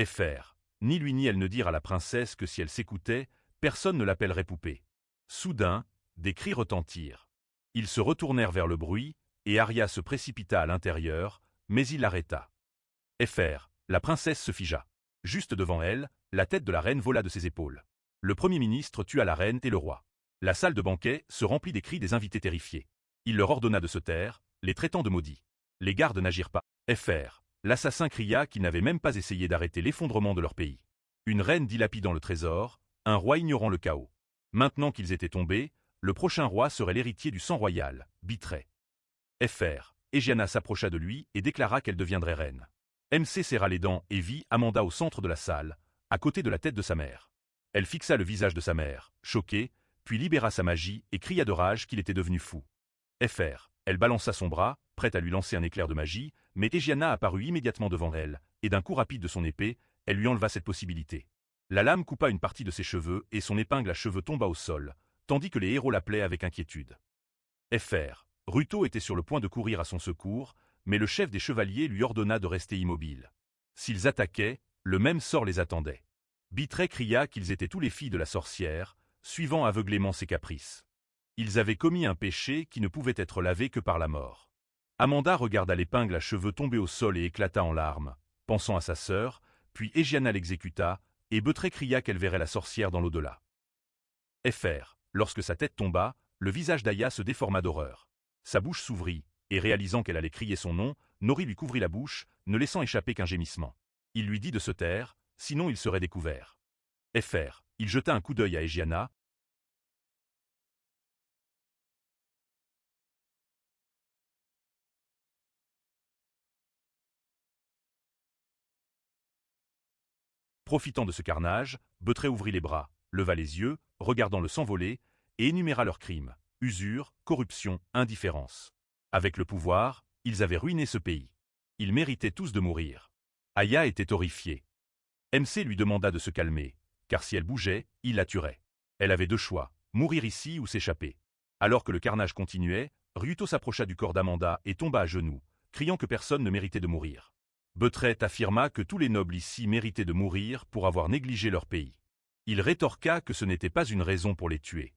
Fr. Ni lui ni elle ne dirent à la princesse que si elle s'écoutait, personne ne l'appellerait poupée. Soudain, des cris retentirent. Ils se retournèrent vers le bruit, et Arya se précipita à l'intérieur, mais il l'arrêta. Fr. La princesse se figea. Juste devant elle, la tête de la reine vola de ses épaules. Le premier ministre tua la reine et le roi. La salle de banquet se remplit des cris des invités terrifiés. Il leur ordonna de se taire, les traitant de maudits. Les gardes n'agirent pas. Fr. L'assassin cria qu'il n'avait même pas essayé d'arrêter l'effondrement de leur pays. Une reine dilapidant le trésor, un roi ignorant le chaos. Maintenant qu'ils étaient tombés, le prochain roi serait l'héritier du sang royal, Bitray. Fr. Egiana s'approcha de lui et déclara qu'elle deviendrait reine. MC serra les dents et vit Amanda au centre de la salle, à côté de la tête de sa mère. Elle fixa le visage de sa mère, choquée, puis libéra sa magie et cria de rage qu'il était devenu fou. Fr. Elle balança son bras, prête à lui lancer un éclair de magie, mais Egiana apparut immédiatement devant elle, et d'un coup rapide de son épée, elle lui enleva cette possibilité. La lame coupa une partie de ses cheveux et son épingle à cheveux tomba au sol, tandis que les héros l'appelaient avec inquiétude. Fr. Ruto était sur le point de courir à son secours, mais le chef des chevaliers lui ordonna de rester immobile. S'ils attaquaient, le même sort les attendait. Bitray cria qu'ils étaient tous les filles de la sorcière, suivant aveuglément ses caprices. Ils avaient commis un péché qui ne pouvait être lavé que par la mort. Amanda regarda l'épingle à cheveux tomber au sol et éclata en larmes, pensant à sa sœur, puis Egiana l'exécuta, et Bitray cria qu'elle verrait la sorcière dans l'au-delà. Fr. Lorsque sa tête tomba, le visage d'Aya se déforma d'horreur. Sa bouche s'ouvrit, et réalisant qu'elle allait crier son nom, Nori lui couvrit la bouche, ne laissant échapper qu'un gémissement. Il lui dit de se taire, sinon il serait découvert. Fr. Il jeta un coup d'œil à Egiana. Profitant de ce carnage, Beutray ouvrit les bras, leva les yeux, regardant le sang voler, et énuméra leurs crimes, usure, corruption, indifférence. Avec le pouvoir, ils avaient ruiné ce pays. Ils méritaient tous de mourir. Aya était horrifiée. MC lui demanda de se calmer, car si elle bougeait, il la tuerait. Elle avait deux choix, mourir ici ou s'échapper. Alors que le carnage continuait, Ryuto s'approcha du corps d'Amanda et tomba à genoux, criant que personne ne méritait de mourir. Beutray affirma que tous les nobles ici méritaient de mourir pour avoir négligé leur pays. Il rétorqua que ce n'était pas une raison pour les tuer.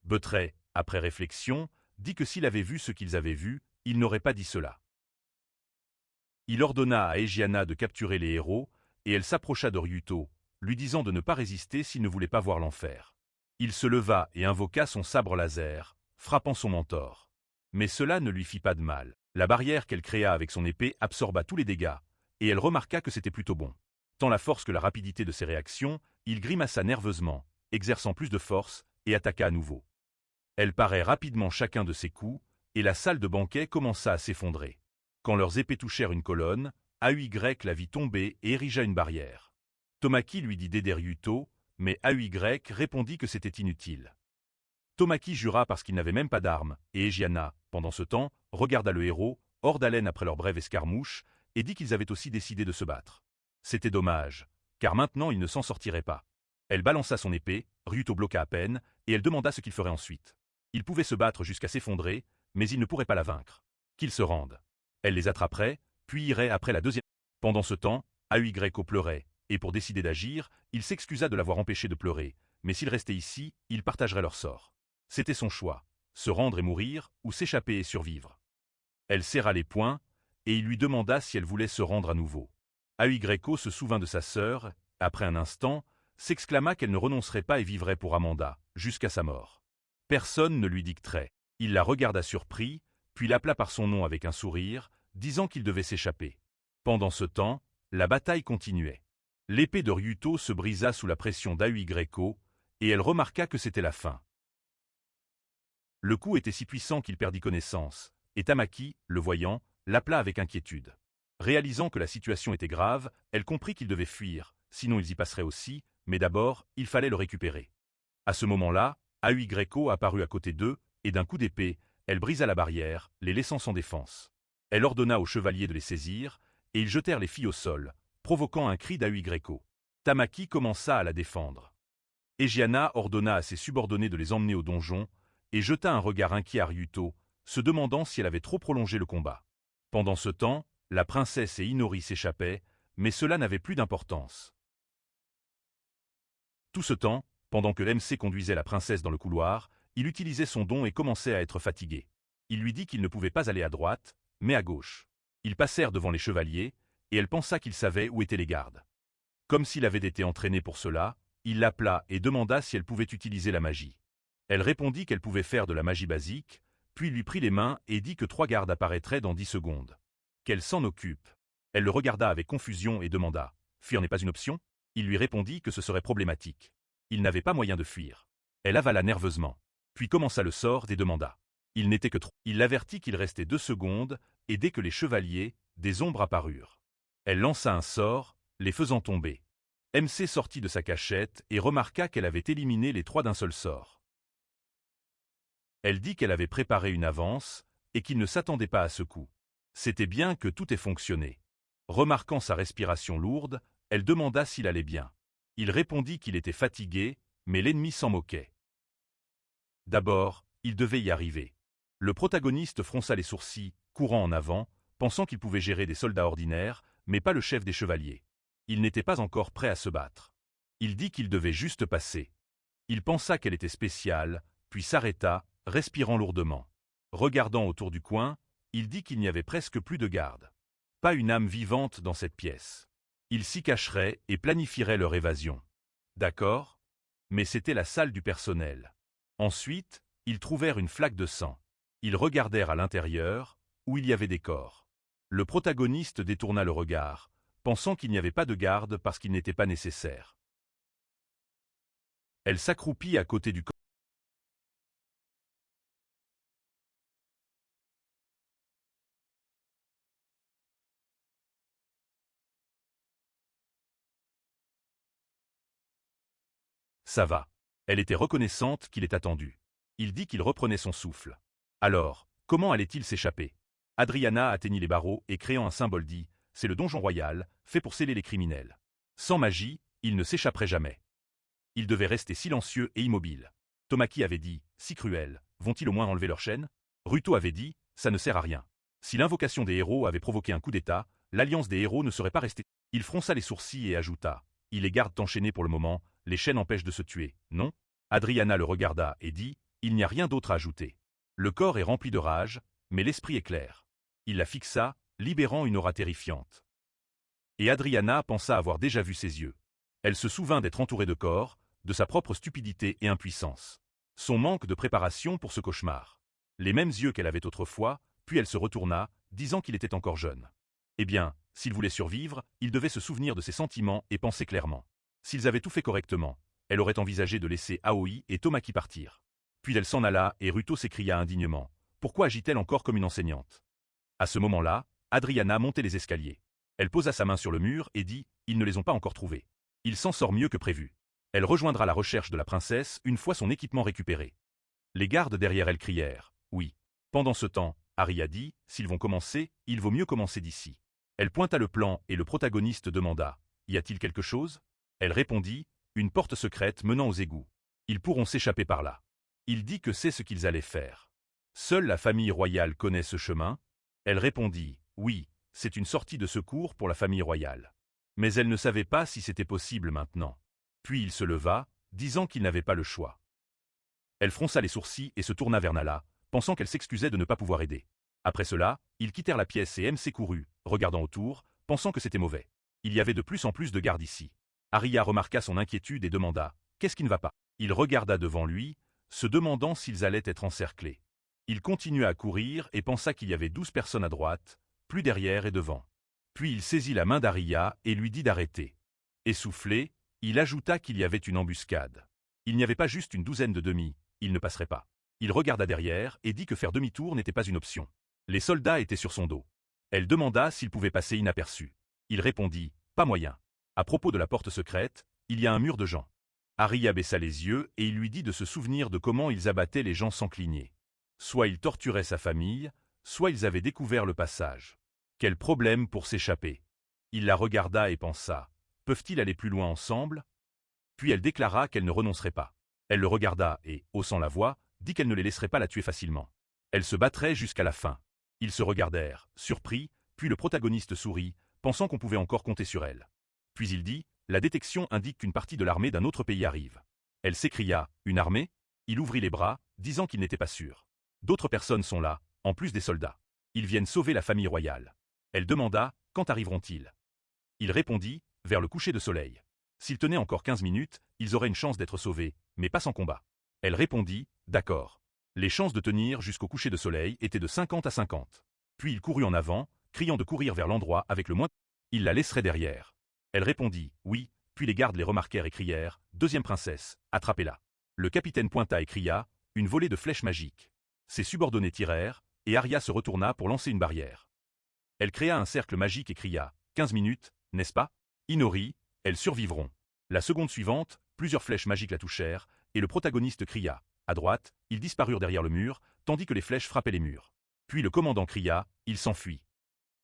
Beutray, après réflexion, dit que s'il avait vu ce qu'ils avaient vu, il n'aurait pas dit cela. Il ordonna à Egiana de capturer les héros, et elle s'approcha de Ryuto, lui disant de ne pas résister s'il ne voulait pas voir l'enfer. Il se leva et invoqua son sabre laser, frappant son mentor. Mais cela ne lui fit pas de mal. La barrière qu'elle créa avec son épée absorba tous les dégâts, et elle remarqua que c'était plutôt bon. Tant la force que la rapidité de ses réactions, il grimaça nerveusement, exerçant plus de force, et attaqua à nouveau. Elle parait rapidement chacun de ses coups, et la salle de banquet commença à s'effondrer. Quand leurs épées touchèrent une colonne, AY la vit tomber et érigea une barrière. Tomaki lui dit d'aider Ryuto, mais AY répondit que c'était inutile. Tomaki jura parce qu'il n'avait même pas d'armes, et Egiana, pendant ce temps, regarda le héros, hors d'haleine après leur brève escarmouche, et dit qu'ils avaient aussi décidé de se battre. C'était dommage, car maintenant il ne s'en sortirait pas. Elle balança son épée, Ryuto bloqua à peine, et elle demanda ce qu'il ferait ensuite. Il pouvait se battre jusqu'à s'effondrer, mais il ne pourrait pas la vaincre. Qu'il se rende. Elle les attraperait, puis irait après la deuxième. Pendant ce temps, AY pleurait, et pour décider d'agir, il s'excusa de l'avoir empêché de pleurer, mais s'il restait ici, il partagerait leur sort. C'était son choix, se rendre et mourir, ou s'échapper et survivre. Elle serra les poings, et il lui demanda si elle voulait se rendre à nouveau. AY se souvint de sa sœur, après un instant, s'exclama qu'elle ne renoncerait pas et vivrait pour Amanda, jusqu'à sa mort. Personne ne lui dicterait. Il la regarda surpris, puis l'appela par son nom avec un sourire, disant qu'il devait s'échapper. Pendant ce temps, la bataille continuait. L'épée de Ryuto se brisa sous la pression d'AY, et elle remarqua que c'était la fin. Le coup était si puissant qu'il perdit connaissance, et Tamaki, le voyant, l'appela avec inquiétude. Réalisant que la situation était grave, elle comprit qu'il devait fuir, sinon ils y passeraient aussi, mais d'abord, il fallait le récupérer. À ce moment-là, AY apparut à côté d'eux, et d'un coup d'épée, elle brisa la barrière, les laissant sans défense. Elle ordonna aux chevaliers de les saisir, et ils jetèrent les filles au sol, provoquant un cri d'AY. Tamaki commença à la défendre. Egiana ordonna à ses subordonnés de les emmener au donjon, et jeta un regard inquiet à Ryuto, se demandant si elle avait trop prolongé le combat. Pendant ce temps, la princesse et Inori s'échappaient, mais cela n'avait plus d'importance. Tout ce temps, pendant que MC conduisait la princesse dans le couloir, il utilisait son don et commençait à être fatigué. Il lui dit qu'il ne pouvait pas aller à droite, mais à gauche. Ils passèrent devant les chevaliers, et elle pensa qu'il savait où étaient les gardes. Comme s'il avait été entraîné pour cela, il l'appela et demanda si elle pouvait utiliser la magie. Elle répondit qu'elle pouvait faire de la magie basique, puis lui prit les mains et dit que 3 gardes apparaîtraient dans 10 secondes. Qu'elle s'en occupe. Elle le regarda avec confusion et demanda « Fuir n'est pas une option ?» Il lui répondit que ce serait problématique. Il n'avait pas moyen de fuir. Elle avala nerveusement, puis commença le sort et demanda. Il n'était que trop. Il l'avertit qu'il restait 2 secondes, et dès que les chevaliers, des ombres apparurent. Elle lança un sort, les faisant tomber. MC sortit de sa cachette et remarqua qu'elle avait éliminé les 3 d'un seul sort. Elle dit qu'elle avait préparé une avance, et qu'il ne s'attendait pas à ce coup. C'était bien que tout ait fonctionné. Remarquant sa respiration lourde, elle demanda s'il allait bien. Il répondit qu'il était fatigué, mais l'ennemi s'en moquait. D'abord, il devait y arriver. Le protagoniste fronça les sourcils, courant en avant, pensant qu'il pouvait gérer des soldats ordinaires, mais pas le chef des chevaliers. Il n'était pas encore prêt à se battre. Il dit qu'il devait juste passer. Il pensa qu'elle était spéciale, puis s'arrêta, respirant lourdement. Regardant autour du coin, il dit qu'il n'y avait presque plus de garde. Pas une âme vivante dans cette pièce. Ils s'y cacheraient et planifieraient leur évasion. D'accord ? Mais c'était la salle du personnel. Ensuite, ils trouvèrent une flaque de sang. Ils regardèrent à l'intérieur, où il y avait des corps. Le protagoniste détourna le regard, pensant qu'il n'y avait pas de garde parce qu'il n'était pas nécessaire. Elle s'accroupit à côté du corps. Ça va. Elle était reconnaissante qu'il ait attendu. Il dit qu'il reprenait son souffle. Alors, comment allait-il s'échapper? Adriana atteignit les barreaux et créant un symbole dit « C'est le donjon royal, fait pour sceller les criminels. Sans magie, il ne s'échapperait jamais. » Il devait rester silencieux et immobile. Tomaki avait dit « Si cruel, vont-ils au moins enlever leur chaîne ?» Ruto avait dit « Ça ne sert à rien. Si l'invocation des héros avait provoqué un coup d'état, l'alliance des héros ne serait pas restée. » Il fronça les sourcils et ajouta « Il les garde enchaînés pour le moment, les chaînes empêchent de se tuer, non ?» Adriana le regarda et dit « Il n'y a rien d'autre à ajouter. Le corps est rempli de rage, mais l'esprit est clair. » Il la fixa, libérant une aura terrifiante. Et Adriana pensa avoir déjà vu ses yeux. Elle se souvint d'être entourée de corps, de sa propre stupidité et impuissance. Son manque de préparation pour ce cauchemar. Les mêmes yeux qu'elle avait autrefois, puis elle se retourna, disant qu'il était encore jeune. Eh bien, s'il voulait survivre, il devait se souvenir de ses sentiments et penser clairement. S'ils avaient tout fait correctement, elle aurait envisagé de laisser Aoi et Tomaki partir. Puis elle s'en alla et Ruto s'écria indignement. Pourquoi agit-elle encore comme une enseignante? À ce moment-là, Adriana montait les escaliers. Elle posa sa main sur le mur et dit « Ils ne les ont pas encore trouvés. Il s'en sort mieux que prévu. » Elle rejoindra la recherche de la princesse une fois son équipement récupéré. Les gardes derrière elle crièrent « Oui. » Pendant ce temps, Arya dit « S'ils vont commencer, il vaut mieux commencer d'ici. » Elle pointa le plan et le protagoniste demanda « Y a-t-il quelque chose ?» Elle répondit « Une porte secrète menant aux égouts. Ils pourront s'échapper par là. » Il dit que c'est ce qu'ils allaient faire. Seule la famille royale connaît ce chemin. Elle répondit « Oui, c'est une sortie de secours pour la famille royale. » Mais elle ne savait pas si c'était possible maintenant. Puis il se leva, disant qu'il n'avait pas le choix. Elle fronça les sourcils et se tourna vers Nala, pensant qu'elle s'excusait de ne pas pouvoir aider. Après cela, ils quittèrent la pièce et MC courut, regardant autour, pensant que c'était mauvais. Il y avait de plus en plus de gardes ici. Arya remarqua son inquiétude et demanda « Qu'est-ce qui ne va pas ?» Il regarda devant lui, se demandant s'ils allaient être encerclés. Il continua à courir et pensa qu'il y avait 12 personnes à droite, plus derrière et devant. Puis il saisit la main d'Arya et lui dit d'arrêter. Essoufflé, il ajouta qu'il y avait une embuscade. Il n'y avait pas juste une douzaine de demi, il ne passerait pas. Il regarda derrière et dit que faire demi-tour n'était pas une option. Les soldats étaient sur son dos. Elle demanda s'il pouvait passer inaperçu. Il répondit « Pas moyen. À propos de la porte secrète, il y a un mur de gens. » Arya baissa les yeux et il lui dit de se souvenir de comment ils abattaient les gens sans cligner. Soit ils torturaient sa famille, soit ils avaient découvert le passage. Quel problème pour s'échapper. Il la regarda et pensa « Peuvent-ils aller plus loin ensemble ?» Puis elle déclara qu'elle ne renoncerait pas. Elle le regarda et, haussant la voix, dit qu'elle ne les laisserait pas la tuer facilement. Elle se battrait jusqu'à la fin. Ils se regardèrent, surpris, puis le protagoniste sourit, pensant qu'on pouvait encore compter sur elle. Puis il dit « La détection indique qu'une partie de l'armée d'un autre pays arrive. » Elle s'écria « Une armée ?» Il ouvrit les bras, disant qu'il n'était pas sûr. D'autres personnes sont là, en plus des soldats. Ils viennent sauver la famille royale. Elle demanda « Quand arriveront-ils » Il répondit « Vers le coucher de soleil. S'ils tenaient encore 15 minutes, ils auraient une chance d'être sauvés, mais pas sans combat. » Elle répondit « D'accord. » Les chances de tenir jusqu'au coucher de soleil étaient de 50 à 50. Puis il courut en avant, criant de courir vers l'endroit avec le moins. Il la laisserait derrière. Elle répondit « Oui », puis les gardes les remarquèrent et crièrent « Deuxième princesse, attrapez-la ». Le capitaine pointa et cria « Une volée de flèches magiques ». Ses subordonnés tirèrent, et Arya se retourna pour lancer une barrière. Elle créa un cercle magique et cria « 15 minutes, n'est-ce pas ?» Inori, elles survivront. La seconde suivante, plusieurs flèches magiques la touchèrent, et le protagoniste cria. À droite, ils disparurent derrière le mur, tandis que les flèches frappaient les murs. Puis le commandant cria, il s'enfuit.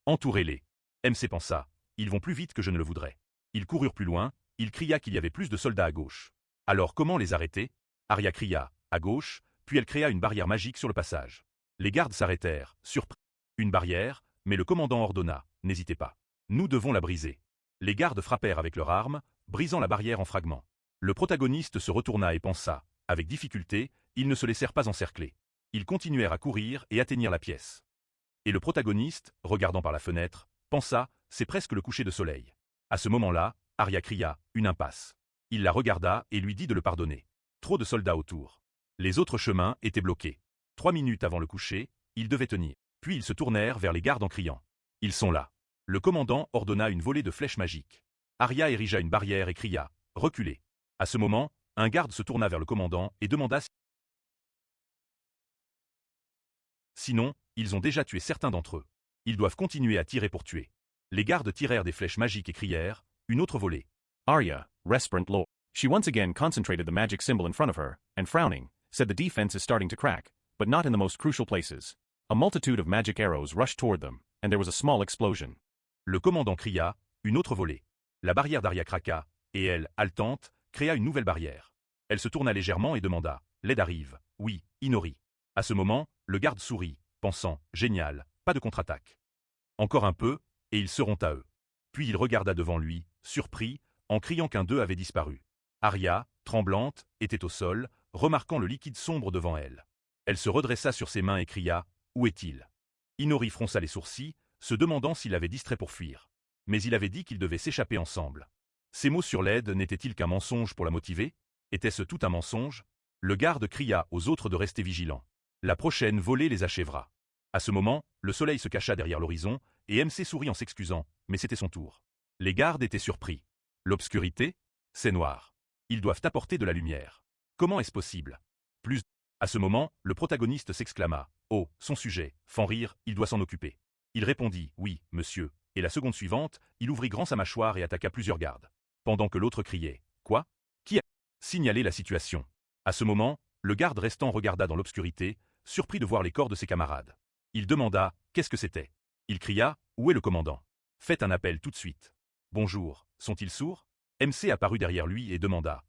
Entourez-les. MC pensa, ils vont plus vite que je ne le voudrais. Ils coururent plus loin, il cria qu'il y avait plus de soldats à gauche. Alors comment les arrêter? Arya cria, à gauche, puis elle créa une barrière magique sur le passage. Les gardes s'arrêtèrent, surpris. Une barrière, mais le commandant ordonna, n'hésitez pas. Nous devons la briser. Les gardes frappèrent avec leurs armes, brisant la barrière en fragments. Le protagoniste se retourna et pensa, avec difficulté, ils ne se laissèrent pas encercler. Ils continuèrent à courir et atteignirent la pièce. Et le protagoniste, regardant par la fenêtre, pensa, c'est presque le coucher de soleil. À ce moment-là, Arya cria, une impasse. Il la regarda et lui dit de le pardonner. Trop de soldats autour. Les autres chemins étaient bloqués. 3 minutes avant le coucher, ils devaient tenir. Puis ils se tournèrent vers les gardes en criant. Ils sont là. Le commandant ordonna une volée de flèches magiques. Arya érigea une barrière et cria. Reculez. À ce moment, un garde se tourna vers le commandant et demanda si... Sinon, ils ont déjà tué certains d'entre eux. Ils doivent continuer à tirer pour tuer. Les gardes tirèrent des flèches magiques et crièrent. Une autre volée. Arya, Resprant Lord. She once again concentrated the magic symbol in front of her, and frowning, said the defense is starting to crack, but not in the most crucial places. A multitude of magic arrows rushed toward them, and there was a small explosion. Le commandant cria. Une autre volée. La barrière d'Arya craqua, et elle, haletante, créa une nouvelle barrière. Elle se tourna légèrement et demanda. L'aide arrive. Oui, Inori. À ce moment, le garde sourit, pensant. Génial, pas de contre-attaque. Encore un peu, et ils seront à eux. Puis il regarda devant lui, surpris, en criant qu'un d'eux avait disparu. Arya, tremblante, était au sol, remarquant le liquide sombre devant elle. Elle se redressa sur ses mains et cria. Où est-il? Inori fronça les sourcils, se demandant s'il l'avait distrait pour fuir. Mais il avait dit qu'ils devaient s'échapper ensemble. Ces mots sur l'aide n'étaient-ils qu'un mensonge pour la motiver? Était-ce tout un mensonge? Le garde cria aux autres de rester vigilants. La prochaine volée les achèvera. À ce moment, le soleil se cacha derrière l'horizon, et MC sourit en s'excusant, mais c'était son tour. Les gardes étaient surpris. L'obscurité? C'est noir. Ils doivent apporter de la lumière. Comment est-ce possible? Plus. À ce moment, le protagoniste s'exclama. Oh, son sujet, Fenrir, il doit s'en occuper. Il répondit. Oui, monsieur. Et la seconde suivante, il ouvrit grand sa mâchoire et attaqua plusieurs gardes. Pendant que l'autre criait. Quoi? Qui a signalé la situation? À ce moment, le garde restant regarda dans l'obscurité, surpris de voir les corps de ses camarades. Il demanda. Qu'est-ce que c'était? Il cria. Où est le commandant? Faites un appel tout de suite. Bonjour, sont-ils sourds? MC apparut derrière lui et demanda.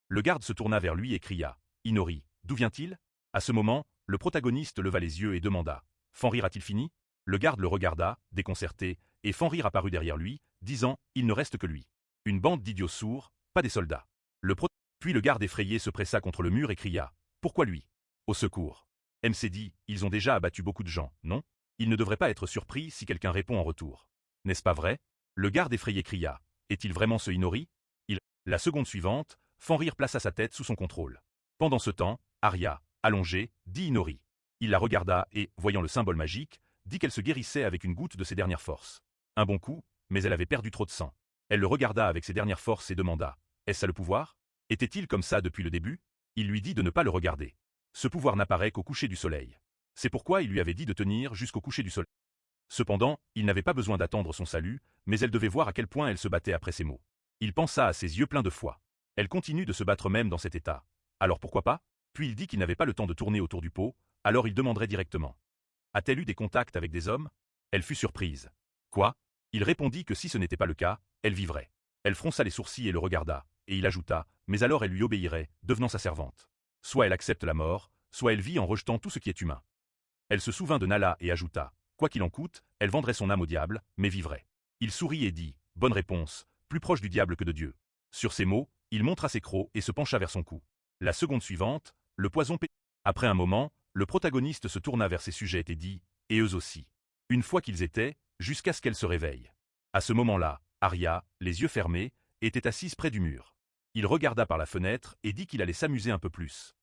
Le garde se tourna vers lui et cria. Inori, d'où vient-il? À ce moment, le protagoniste leva les yeux et demanda. Fenrir a-t-il fini? Le garde le regarda, déconcerté, et Fenrir apparut derrière lui, disant. Il ne reste que lui. Une bande d'idiots sourds, pas des soldats. Puis le garde effrayé se pressa contre le mur et cria. Pourquoi lui? Au secours. MC dit. Ils ont déjà abattu beaucoup de gens, non? Ils ne devraient pas être surpris si quelqu'un répond en retour. N'est-ce pas vrai? Le garde effrayé cria. Est-il vraiment ce Inori? La seconde suivante, Fenrir plaça sa tête sous son contrôle. Pendant ce temps, Arya, allongée, dit Inori. Il la regarda et, voyant le symbole magique, dit qu'elle se guérissait avec une goutte de ses dernières forces. Un bon coup, mais elle avait perdu trop de sang. Elle le regarda avec ses dernières forces et demanda. Est-ce ça le pouvoir? Était-il comme ça depuis le début? Il lui dit de ne pas le regarder. Ce pouvoir n'apparaît qu'au coucher du soleil. C'est pourquoi il lui avait dit de tenir jusqu'au coucher du soleil. Cependant, il n'avait pas besoin d'attendre son salut, mais elle devait voir à quel point elle se battait après ces mots. Il pensa à ses yeux pleins de foi. Elle continue de se battre même dans cet état. Alors pourquoi pas? Puis il dit qu'il n'avait pas le temps de tourner autour du pot, alors il demanderait directement. A-t-elle eu des contacts avec des hommes? Elle fut surprise. Quoi? Il répondit que si ce n'était pas le cas, elle vivrait. Elle fronça les sourcils et le regarda, et il ajouta, mais alors elle lui obéirait, devenant sa servante. Soit elle accepte la mort, soit elle vit en rejetant tout ce qui est humain. Elle se souvint de Nala et ajouta, quoi qu'il en coûte, elle vendrait son âme au diable, mais vivrait. Il sourit et dit, bonne réponse, plus proche du diable que de Dieu. Sur ces mots, il montra ses crocs et se pencha vers son cou. La seconde suivante, le poison Après un moment, le protagoniste se tourna vers ses sujets et dit, et eux aussi. Une fois qu'ils étaient, jusqu'à ce qu'elle se réveille. À ce moment-là, Arya, les yeux fermés, était assise près du mur. Il regarda par la fenêtre et dit qu'il allait s'amuser un peu plus.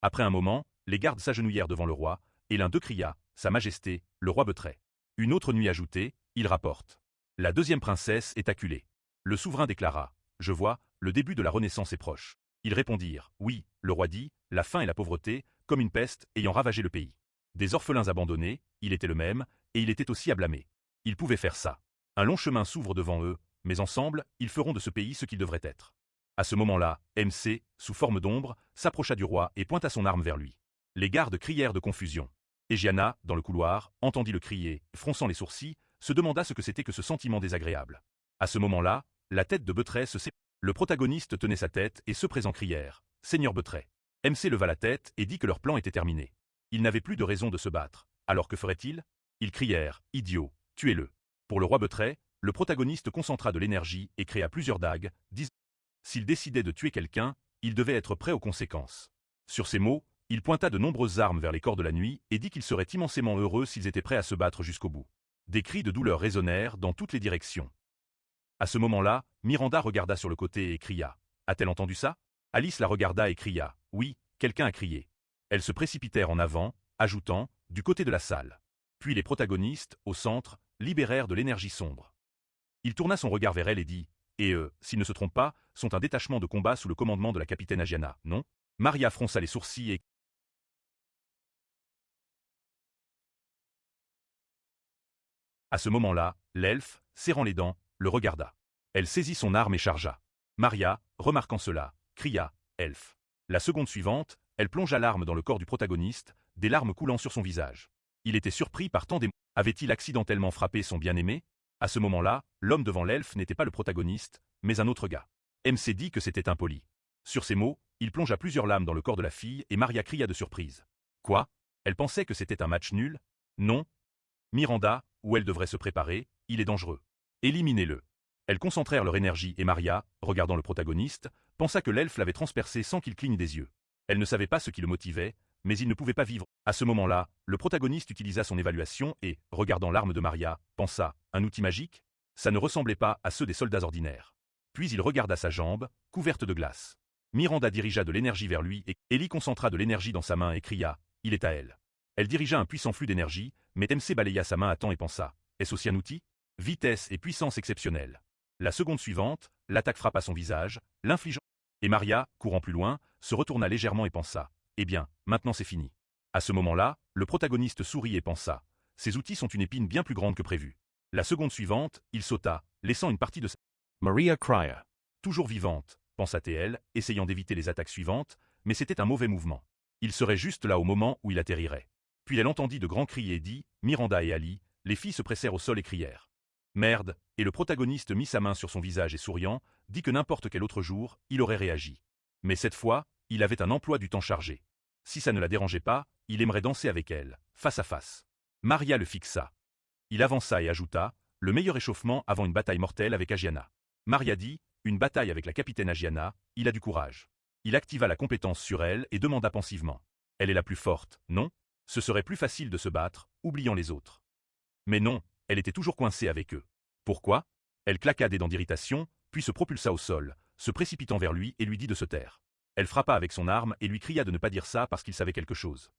Après un moment, les gardes s'agenouillèrent devant le roi, et l'un d'eux cria, Sa Majesté, le roi Beutray. Une autre nuit ajoutée, il rapporte. La deuxième princesse est acculée. Le souverain déclara, je vois, le début de la Renaissance est proche. Ils répondirent, oui, le roi dit, la faim et la pauvreté, comme une peste, ayant ravagé le pays. Des orphelins abandonnés, il était le même, et il était aussi à blâmer. Ils pouvaient faire ça. Un long chemin s'ouvre devant eux, mais ensemble, ils feront de ce pays ce qu'il devrait être. À ce moment-là, MC, sous forme d'ombre, s'approcha du roi et pointa son arme vers lui. Les gardes crièrent de confusion. Egiana, dans le couloir, entendit le crier, fronçant les sourcils, se demanda ce que c'était que ce sentiment désagréable. À ce moment-là, la tête de Beutray se sépara. Le protagoniste tenait sa tête et ceux présents crièrent « Seigneur Beutray ». MC leva la tête et dit que leur plan était terminé. Ils n'avaient plus de raison de se battre. Alors que ferait-il? Ils crièrent « Idiot, tuez-le ». Pour le roi Beutray, le protagoniste concentra de l'énergie et créa plusieurs dagues, disant s'il décidait de tuer quelqu'un, il devait être prêt aux conséquences. Sur ces mots, il pointa de nombreuses armes vers les corps de la nuit et dit qu'ils seraient immensément heureux s'ils étaient prêts à se battre jusqu'au bout. Des cris de douleur résonnèrent dans toutes les directions. À ce moment-là, Miranda regarda sur le côté et cria. A-t-elle entendu ça? Alice la regarda et cria. Oui, quelqu'un a crié. Elles se précipitèrent en avant, ajoutant, du côté de la salle. Puis les protagonistes, au centre, libérèrent de l'énergie sombre. Il tourna son regard vers elle et dit, « Et eux, s'ils ne se trompent pas, sont un détachement de combat sous le commandement de la capitaine Agiana, non ?» Maria fronça les sourcils et... À ce moment-là, l'elfe, serrant les dents, le regarda. Elle saisit son arme et chargea. Maria, remarquant cela, cria, « Elfe !» La seconde suivante, elle plongea l'arme dans le corps du protagoniste, des larmes coulant sur son visage. Il était surpris par tant d'émotions. Avait-il accidentellement frappé son bien-aimé? À ce moment-là, l'homme devant l'elfe n'était pas le protagoniste, mais un autre gars. MC dit que c'était impoli. Sur ces mots, il plongea plusieurs lames dans le corps de la fille et Maria cria de surprise. Quoi? Elle pensait que c'était un match nul? Non. Miranda, où elle devrait se préparer, il est dangereux. Éliminez-le. Elles concentrèrent leur énergie et Maria, regardant le protagoniste, pensa que l'elfe l'avait transpercé sans qu'il cligne des yeux. Elle ne savait pas ce qui le motivait, mais il ne pouvait pas vivre. À ce moment-là, le protagoniste utilisa son évaluation et, regardant l'arme de Maria, pensa, un outil magique? Ça ne ressemblait pas à ceux des soldats ordinaires. Puis il regarda sa jambe, couverte de glace. Miranda dirigea de l'énergie vers lui et Ellie concentra de l'énergie dans sa main et cria, il est à elle. Elle dirigea un puissant flux d'énergie, mais MC balaya sa main à temps et pensa, est-ce aussi un outil? Vitesse et puissance exceptionnelle. La seconde suivante, l'attaque frappa son visage, l'infligeant. Et Maria, courant plus loin, se retourna légèrement et pensa, eh bien, maintenant c'est fini. À ce moment-là, le protagoniste sourit et pensa, ces outils sont une épine bien plus grande que prévu. La seconde suivante, il sauta, laissant une partie de sa... Maria cria. Toujours vivante, pensa-t-elle, essayant d'éviter les attaques suivantes, mais c'était un mauvais mouvement. Il serait juste là au moment où il atterrirait. Puis elle entendit de grands cris et dit, Miranda et Ali, les filles se pressèrent au sol et crièrent. Merde, et le protagoniste mit sa main sur son visage et souriant, dit que n'importe quel autre jour, il aurait réagi. Mais cette fois, il avait un emploi du temps chargé. Si ça ne la dérangeait pas, il aimerait danser avec elle, face à face. Maria le fixa. Il avança et ajouta, le meilleur échauffement avant une bataille mortelle avec Agiana. Maria dit, une bataille avec la capitaine Agiana, il a du courage. Il activa la compétence sur elle et demanda pensivement. Elle est la plus forte, non? Ce serait plus facile de se battre, oubliant les autres. Mais non, elle était toujours coincée avec eux. Pourquoi? Elle claqua des dents d'irritation, puis se propulsa au sol, se précipitant vers lui et lui dit de se taire. Elle frappa avec son arme et lui cria de ne pas dire ça parce qu'il savait quelque chose.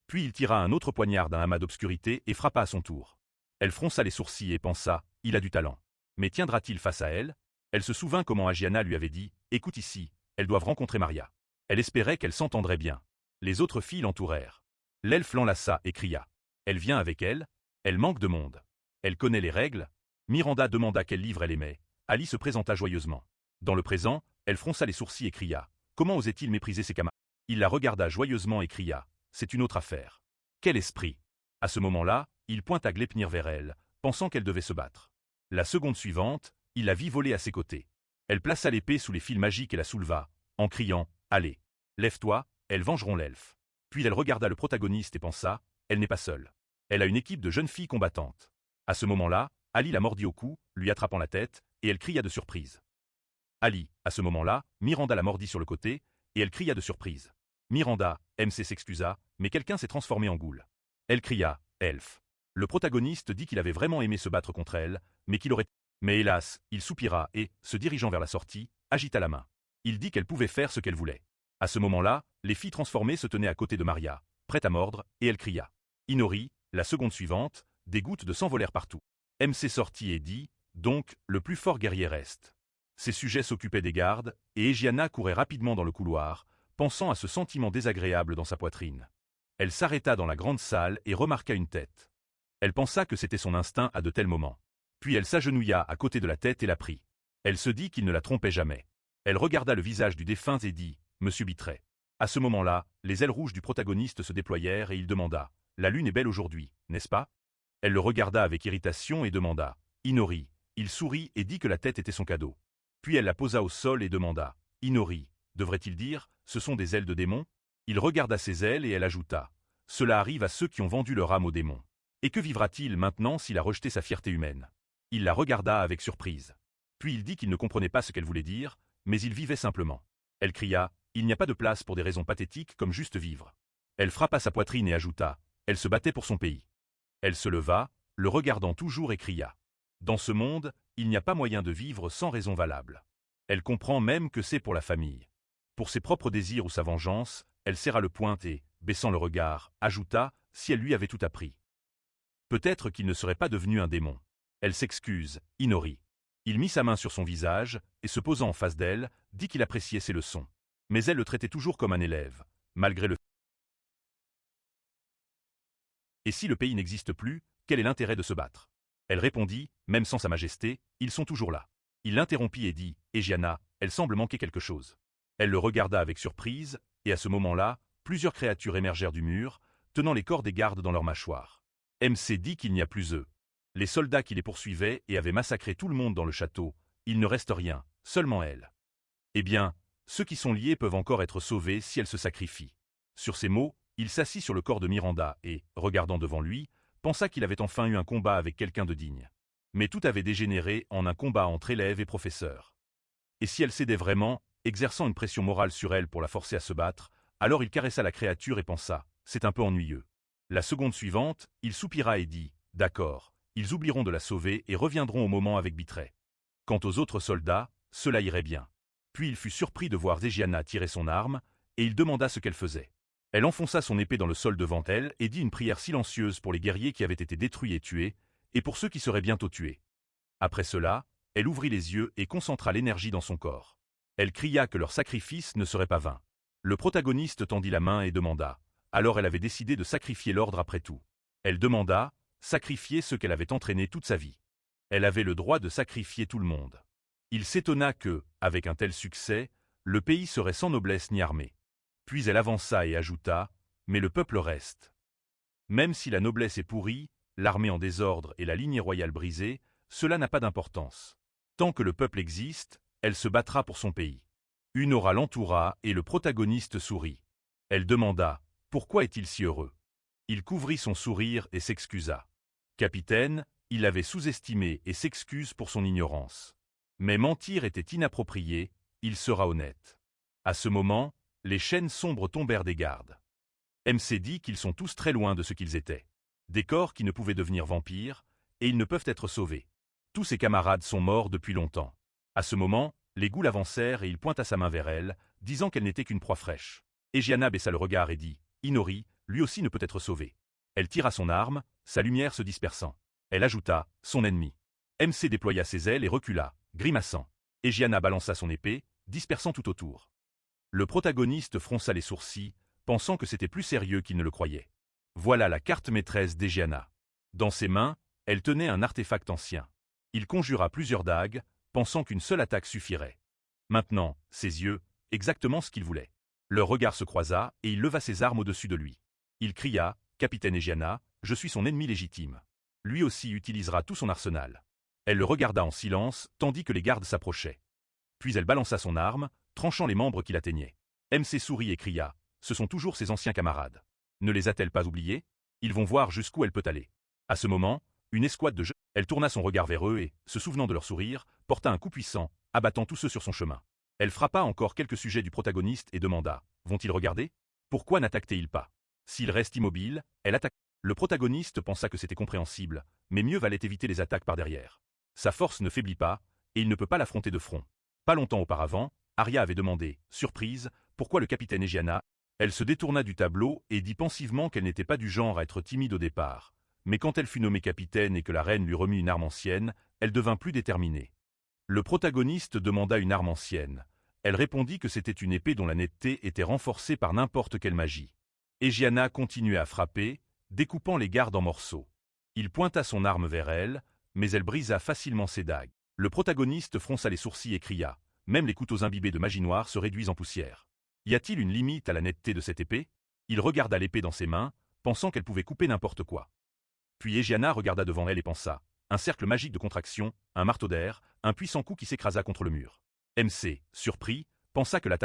Puis il tira un autre poignard d'un amas d'obscurité et frappa à son tour. Elle fronça les sourcils et pensa, il a du talent. Mais tiendra-t-il face à elle? Elle se souvint comment Agiana lui avait dit, écoute ici, elles doivent rencontrer Maria. Elle espérait qu'elle s'entendrait bien. Les autres filles l'entourèrent. L'elfe l'enlaça et cria. Elle vient avec elle? Elle manque de monde. Elle connaît les règles? Miranda demanda quel livre elle aimait. Ali se présenta joyeusement. Dans le présent, elle fronça les sourcils et cria. Comment osait-il mépriser ses camarades? Il la regarda joyeusement et cria. C'est une autre affaire. Quel esprit! À ce moment-là, il pointa Gleipnir vers elle, pensant qu'elle devait se battre. La seconde suivante, il la vit voler à ses côtés. Elle plaça l'épée sous les fils magiques et la souleva, en criant « Allez, lève-toi, elles vengeront l'elfe ». Puis elle regarda le protagoniste et pensa « Elle n'est pas seule. Elle a une équipe de jeunes filles combattantes ». À ce moment-là, Ali la mordit au cou, lui attrapant la tête, et elle cria de surprise. Ali, à ce moment-là, Miranda la mordit sur le côté, et elle cria de surprise. Miranda, MC s'excusa, mais quelqu'un s'est transformé en goule. Elle cria « Elfe ». Le protagoniste dit qu'il avait vraiment aimé se battre contre elle, mais qu'il aurait... Mais hélas, il soupira et, se dirigeant vers la sortie, agita la main. Il dit qu'elle pouvait faire ce qu'elle voulait. À ce moment-là, les filles transformées se tenaient à côté de Maria, prêtes à mordre, et elle cria. Inori, la seconde suivante, des gouttes de sang volèrent partout. MC sortit et dit, donc, le plus fort guerrier reste. Ses sujets s'occupaient des gardes, et Agiana courait rapidement dans le couloir, pensant à ce sentiment désagréable dans sa poitrine. Elle s'arrêta dans la grande salle et remarqua une tête. Elle pensa que c'était son instinct à de tels moments. Puis elle s'agenouilla à côté de la tête et la prit. Elle se dit qu'il ne la trompait jamais. Elle regarda le visage du défunt et dit « Monsieur Bittret ». À ce moment-là, les ailes rouges du protagoniste se déployèrent et il demanda « La lune est belle aujourd'hui, n'est-ce pas ?» Elle le regarda avec irritation et demanda « Inori ». Il sourit et dit que la tête était son cadeau. Puis elle la posa au sol et demanda « Inori, devrait-il dire, ce sont des ailes de démon ?» Il regarda ses ailes et elle ajouta « Cela arrive à ceux qui ont vendu leur âme au démon. Et que vivra-t-il maintenant s'il a rejeté sa fierté humaine ?» Il la regarda avec surprise. Puis il dit qu'il ne comprenait pas ce qu'elle voulait dire, mais il vivait simplement. Elle cria « Il n'y a pas de place pour des raisons pathétiques comme juste vivre. » Elle frappa sa poitrine et ajouta « Elle se battait pour son pays. » Elle se leva, le regardant toujours et cria « Dans ce monde, il n'y a pas moyen de vivre sans raison valable. » Elle comprend même que c'est pour la famille. Pour ses propres désirs ou sa vengeance, elle serra le poing et, baissant le regard, ajouta, si elle lui avait tout appris. Peut-être qu'il ne serait pas devenu un démon. Elle s'excuse, Inori. Il mit sa main sur son visage, et se posant en face d'elle, dit qu'il appréciait ses leçons. Mais elle le traitait toujours comme un élève, malgré le... Et si le pays n'existe plus, quel est l'intérêt de se battre? Elle répondit, même sans sa majesté, ils sont toujours là. Il l'interrompit et dit, Egiana, elle semble manquer quelque chose. Elle le regarda avec surprise, et à ce moment-là, plusieurs créatures émergèrent du mur, tenant les corps des gardes dans leurs mâchoires. MC dit qu'il n'y a plus eux. Les soldats qui les poursuivaient et avaient massacré tout le monde dans le château, il ne reste rien, seulement elle. Eh bien, ceux qui sont liés peuvent encore être sauvés si elle se sacrifie. Sur ces mots, il s'assit sur le corps de Miranda et, regardant devant lui, pensa qu'il avait enfin eu un combat avec quelqu'un de digne. Mais tout avait dégénéré en un combat entre élèves et professeurs. Et si elle cédait vraiment, exerçant une pression morale sur elle pour la forcer à se battre, alors il caressa la créature et pensa, c'est un peu ennuyeux. La seconde suivante, il soupira et dit, d'accord, ils oublieront de la sauver et reviendront au moment avec Bitray. Quant aux autres soldats, cela irait bien. Puis il fut surpris de voir Egiana tirer son arme, et il demanda ce qu'elle faisait. Elle enfonça son épée dans le sol devant elle et dit une prière silencieuse pour les guerriers qui avaient été détruits et tués, et pour ceux qui seraient bientôt tués. Après cela, elle ouvrit les yeux et concentra l'énergie dans son corps. Elle cria que leur sacrifice ne serait pas vain. Le protagoniste tendit la main et demanda. Alors elle avait décidé de sacrifier l'ordre après tout. Elle demanda, sacrifier ceux qu'elle avait entraînés toute sa vie. Elle avait le droit de sacrifier tout le monde. Il s'étonna que, avec un tel succès, le pays serait sans noblesse ni armée. Puis elle avança et ajouta, mais le peuple reste. Même si la noblesse est pourrie, l'armée en désordre et la lignée royale brisée, cela n'a pas d'importance. Tant que le peuple existe, elle se battra pour son pays. Une aura l'entoura et le protagoniste sourit. Elle demanda, pourquoi est-il si heureux? Il couvrit son sourire et s'excusa. Capitaine, il l'avait sous-estimé et s'excuse pour son ignorance. Mais mentir était inapproprié, il sera honnête. À ce moment, les chaînes sombres tombèrent des gardes. MC dit qu'ils sont tous très loin de ce qu'ils étaient. Des corps qui ne pouvaient devenir vampires, et ils ne peuvent être sauvés. Tous ses camarades sont morts depuis longtemps. À ce moment, les ghouls avancèrent et il pointa sa main vers elle, disant qu'elle n'était qu'une proie fraîche. Egiana baissa le regard et dit, Inori, lui aussi ne peut être sauvé. Elle tira son arme, sa lumière se dispersant. Elle ajouta, son ennemi. MC déploya ses ailes et recula, grimaçant. Egiana balança son épée, dispersant tout autour. Le protagoniste fronça les sourcils, pensant que c'était plus sérieux qu'il ne le croyait. Voilà la carte maîtresse d'Egiana. Dans ses mains, elle tenait un artefact ancien. Il conjura plusieurs dagues, pensant qu'une seule attaque suffirait. Maintenant, ses yeux, exactement ce qu'il voulait. Leur regard se croisa et il leva ses armes au-dessus de lui. Il cria, Capitaine Egiana, je suis son ennemi légitime. Lui aussi utilisera tout son arsenal. Elle le regarda en silence, tandis que les gardes s'approchaient. Puis elle balança son arme, tranchant les membres qui l'atteignaient. MC sourit et cria, ce sont toujours ses anciens camarades. Ne les a-t-elle pas oubliés? Ils vont voir jusqu'où elle peut aller. À ce moment, une escouade de jeunes, elle tourna son regard vers eux et, se souvenant de leur sourire, porta un coup puissant, abattant tous ceux sur son chemin. Elle frappa encore quelques sujets du protagoniste et demanda, vont-ils regarder? Pourquoi n'attaquent-ils pas? S'il reste immobile, elle attaque. Le protagoniste pensa que c'était compréhensible, mais mieux valait éviter les attaques par derrière. Sa force ne faiblit pas, et il ne peut pas l'affronter de front. Pas longtemps auparavant, Arya avait demandé, surprise, pourquoi le capitaine Egiana? Elle se détourna du tableau et dit pensivement qu'elle n'était pas du genre à être timide au départ. Mais quand elle fut nommée capitaine et que la reine lui remit une arme ancienne, elle devint plus déterminée. Le protagoniste demanda une arme ancienne. Elle répondit que c'était une épée dont la netteté était renforcée par n'importe quelle magie. Egiana continuait à frapper, découpant les gardes en morceaux. Il pointa son arme vers elle, mais elle brisa facilement ses dagues. Le protagoniste fronça les sourcils et cria, même les couteaux imbibés de magie noire se réduisent en poussière. Y a-t-il une limite à la netteté de cette épée? Il regarda l'épée dans ses mains, pensant qu'elle pouvait couper n'importe quoi. Puis Egiana regarda devant elle et pensa, un cercle magique de contraction, un marteau d'air, un puissant coup qui s'écrasa contre le mur. MC, surpris, pensa que l'attaque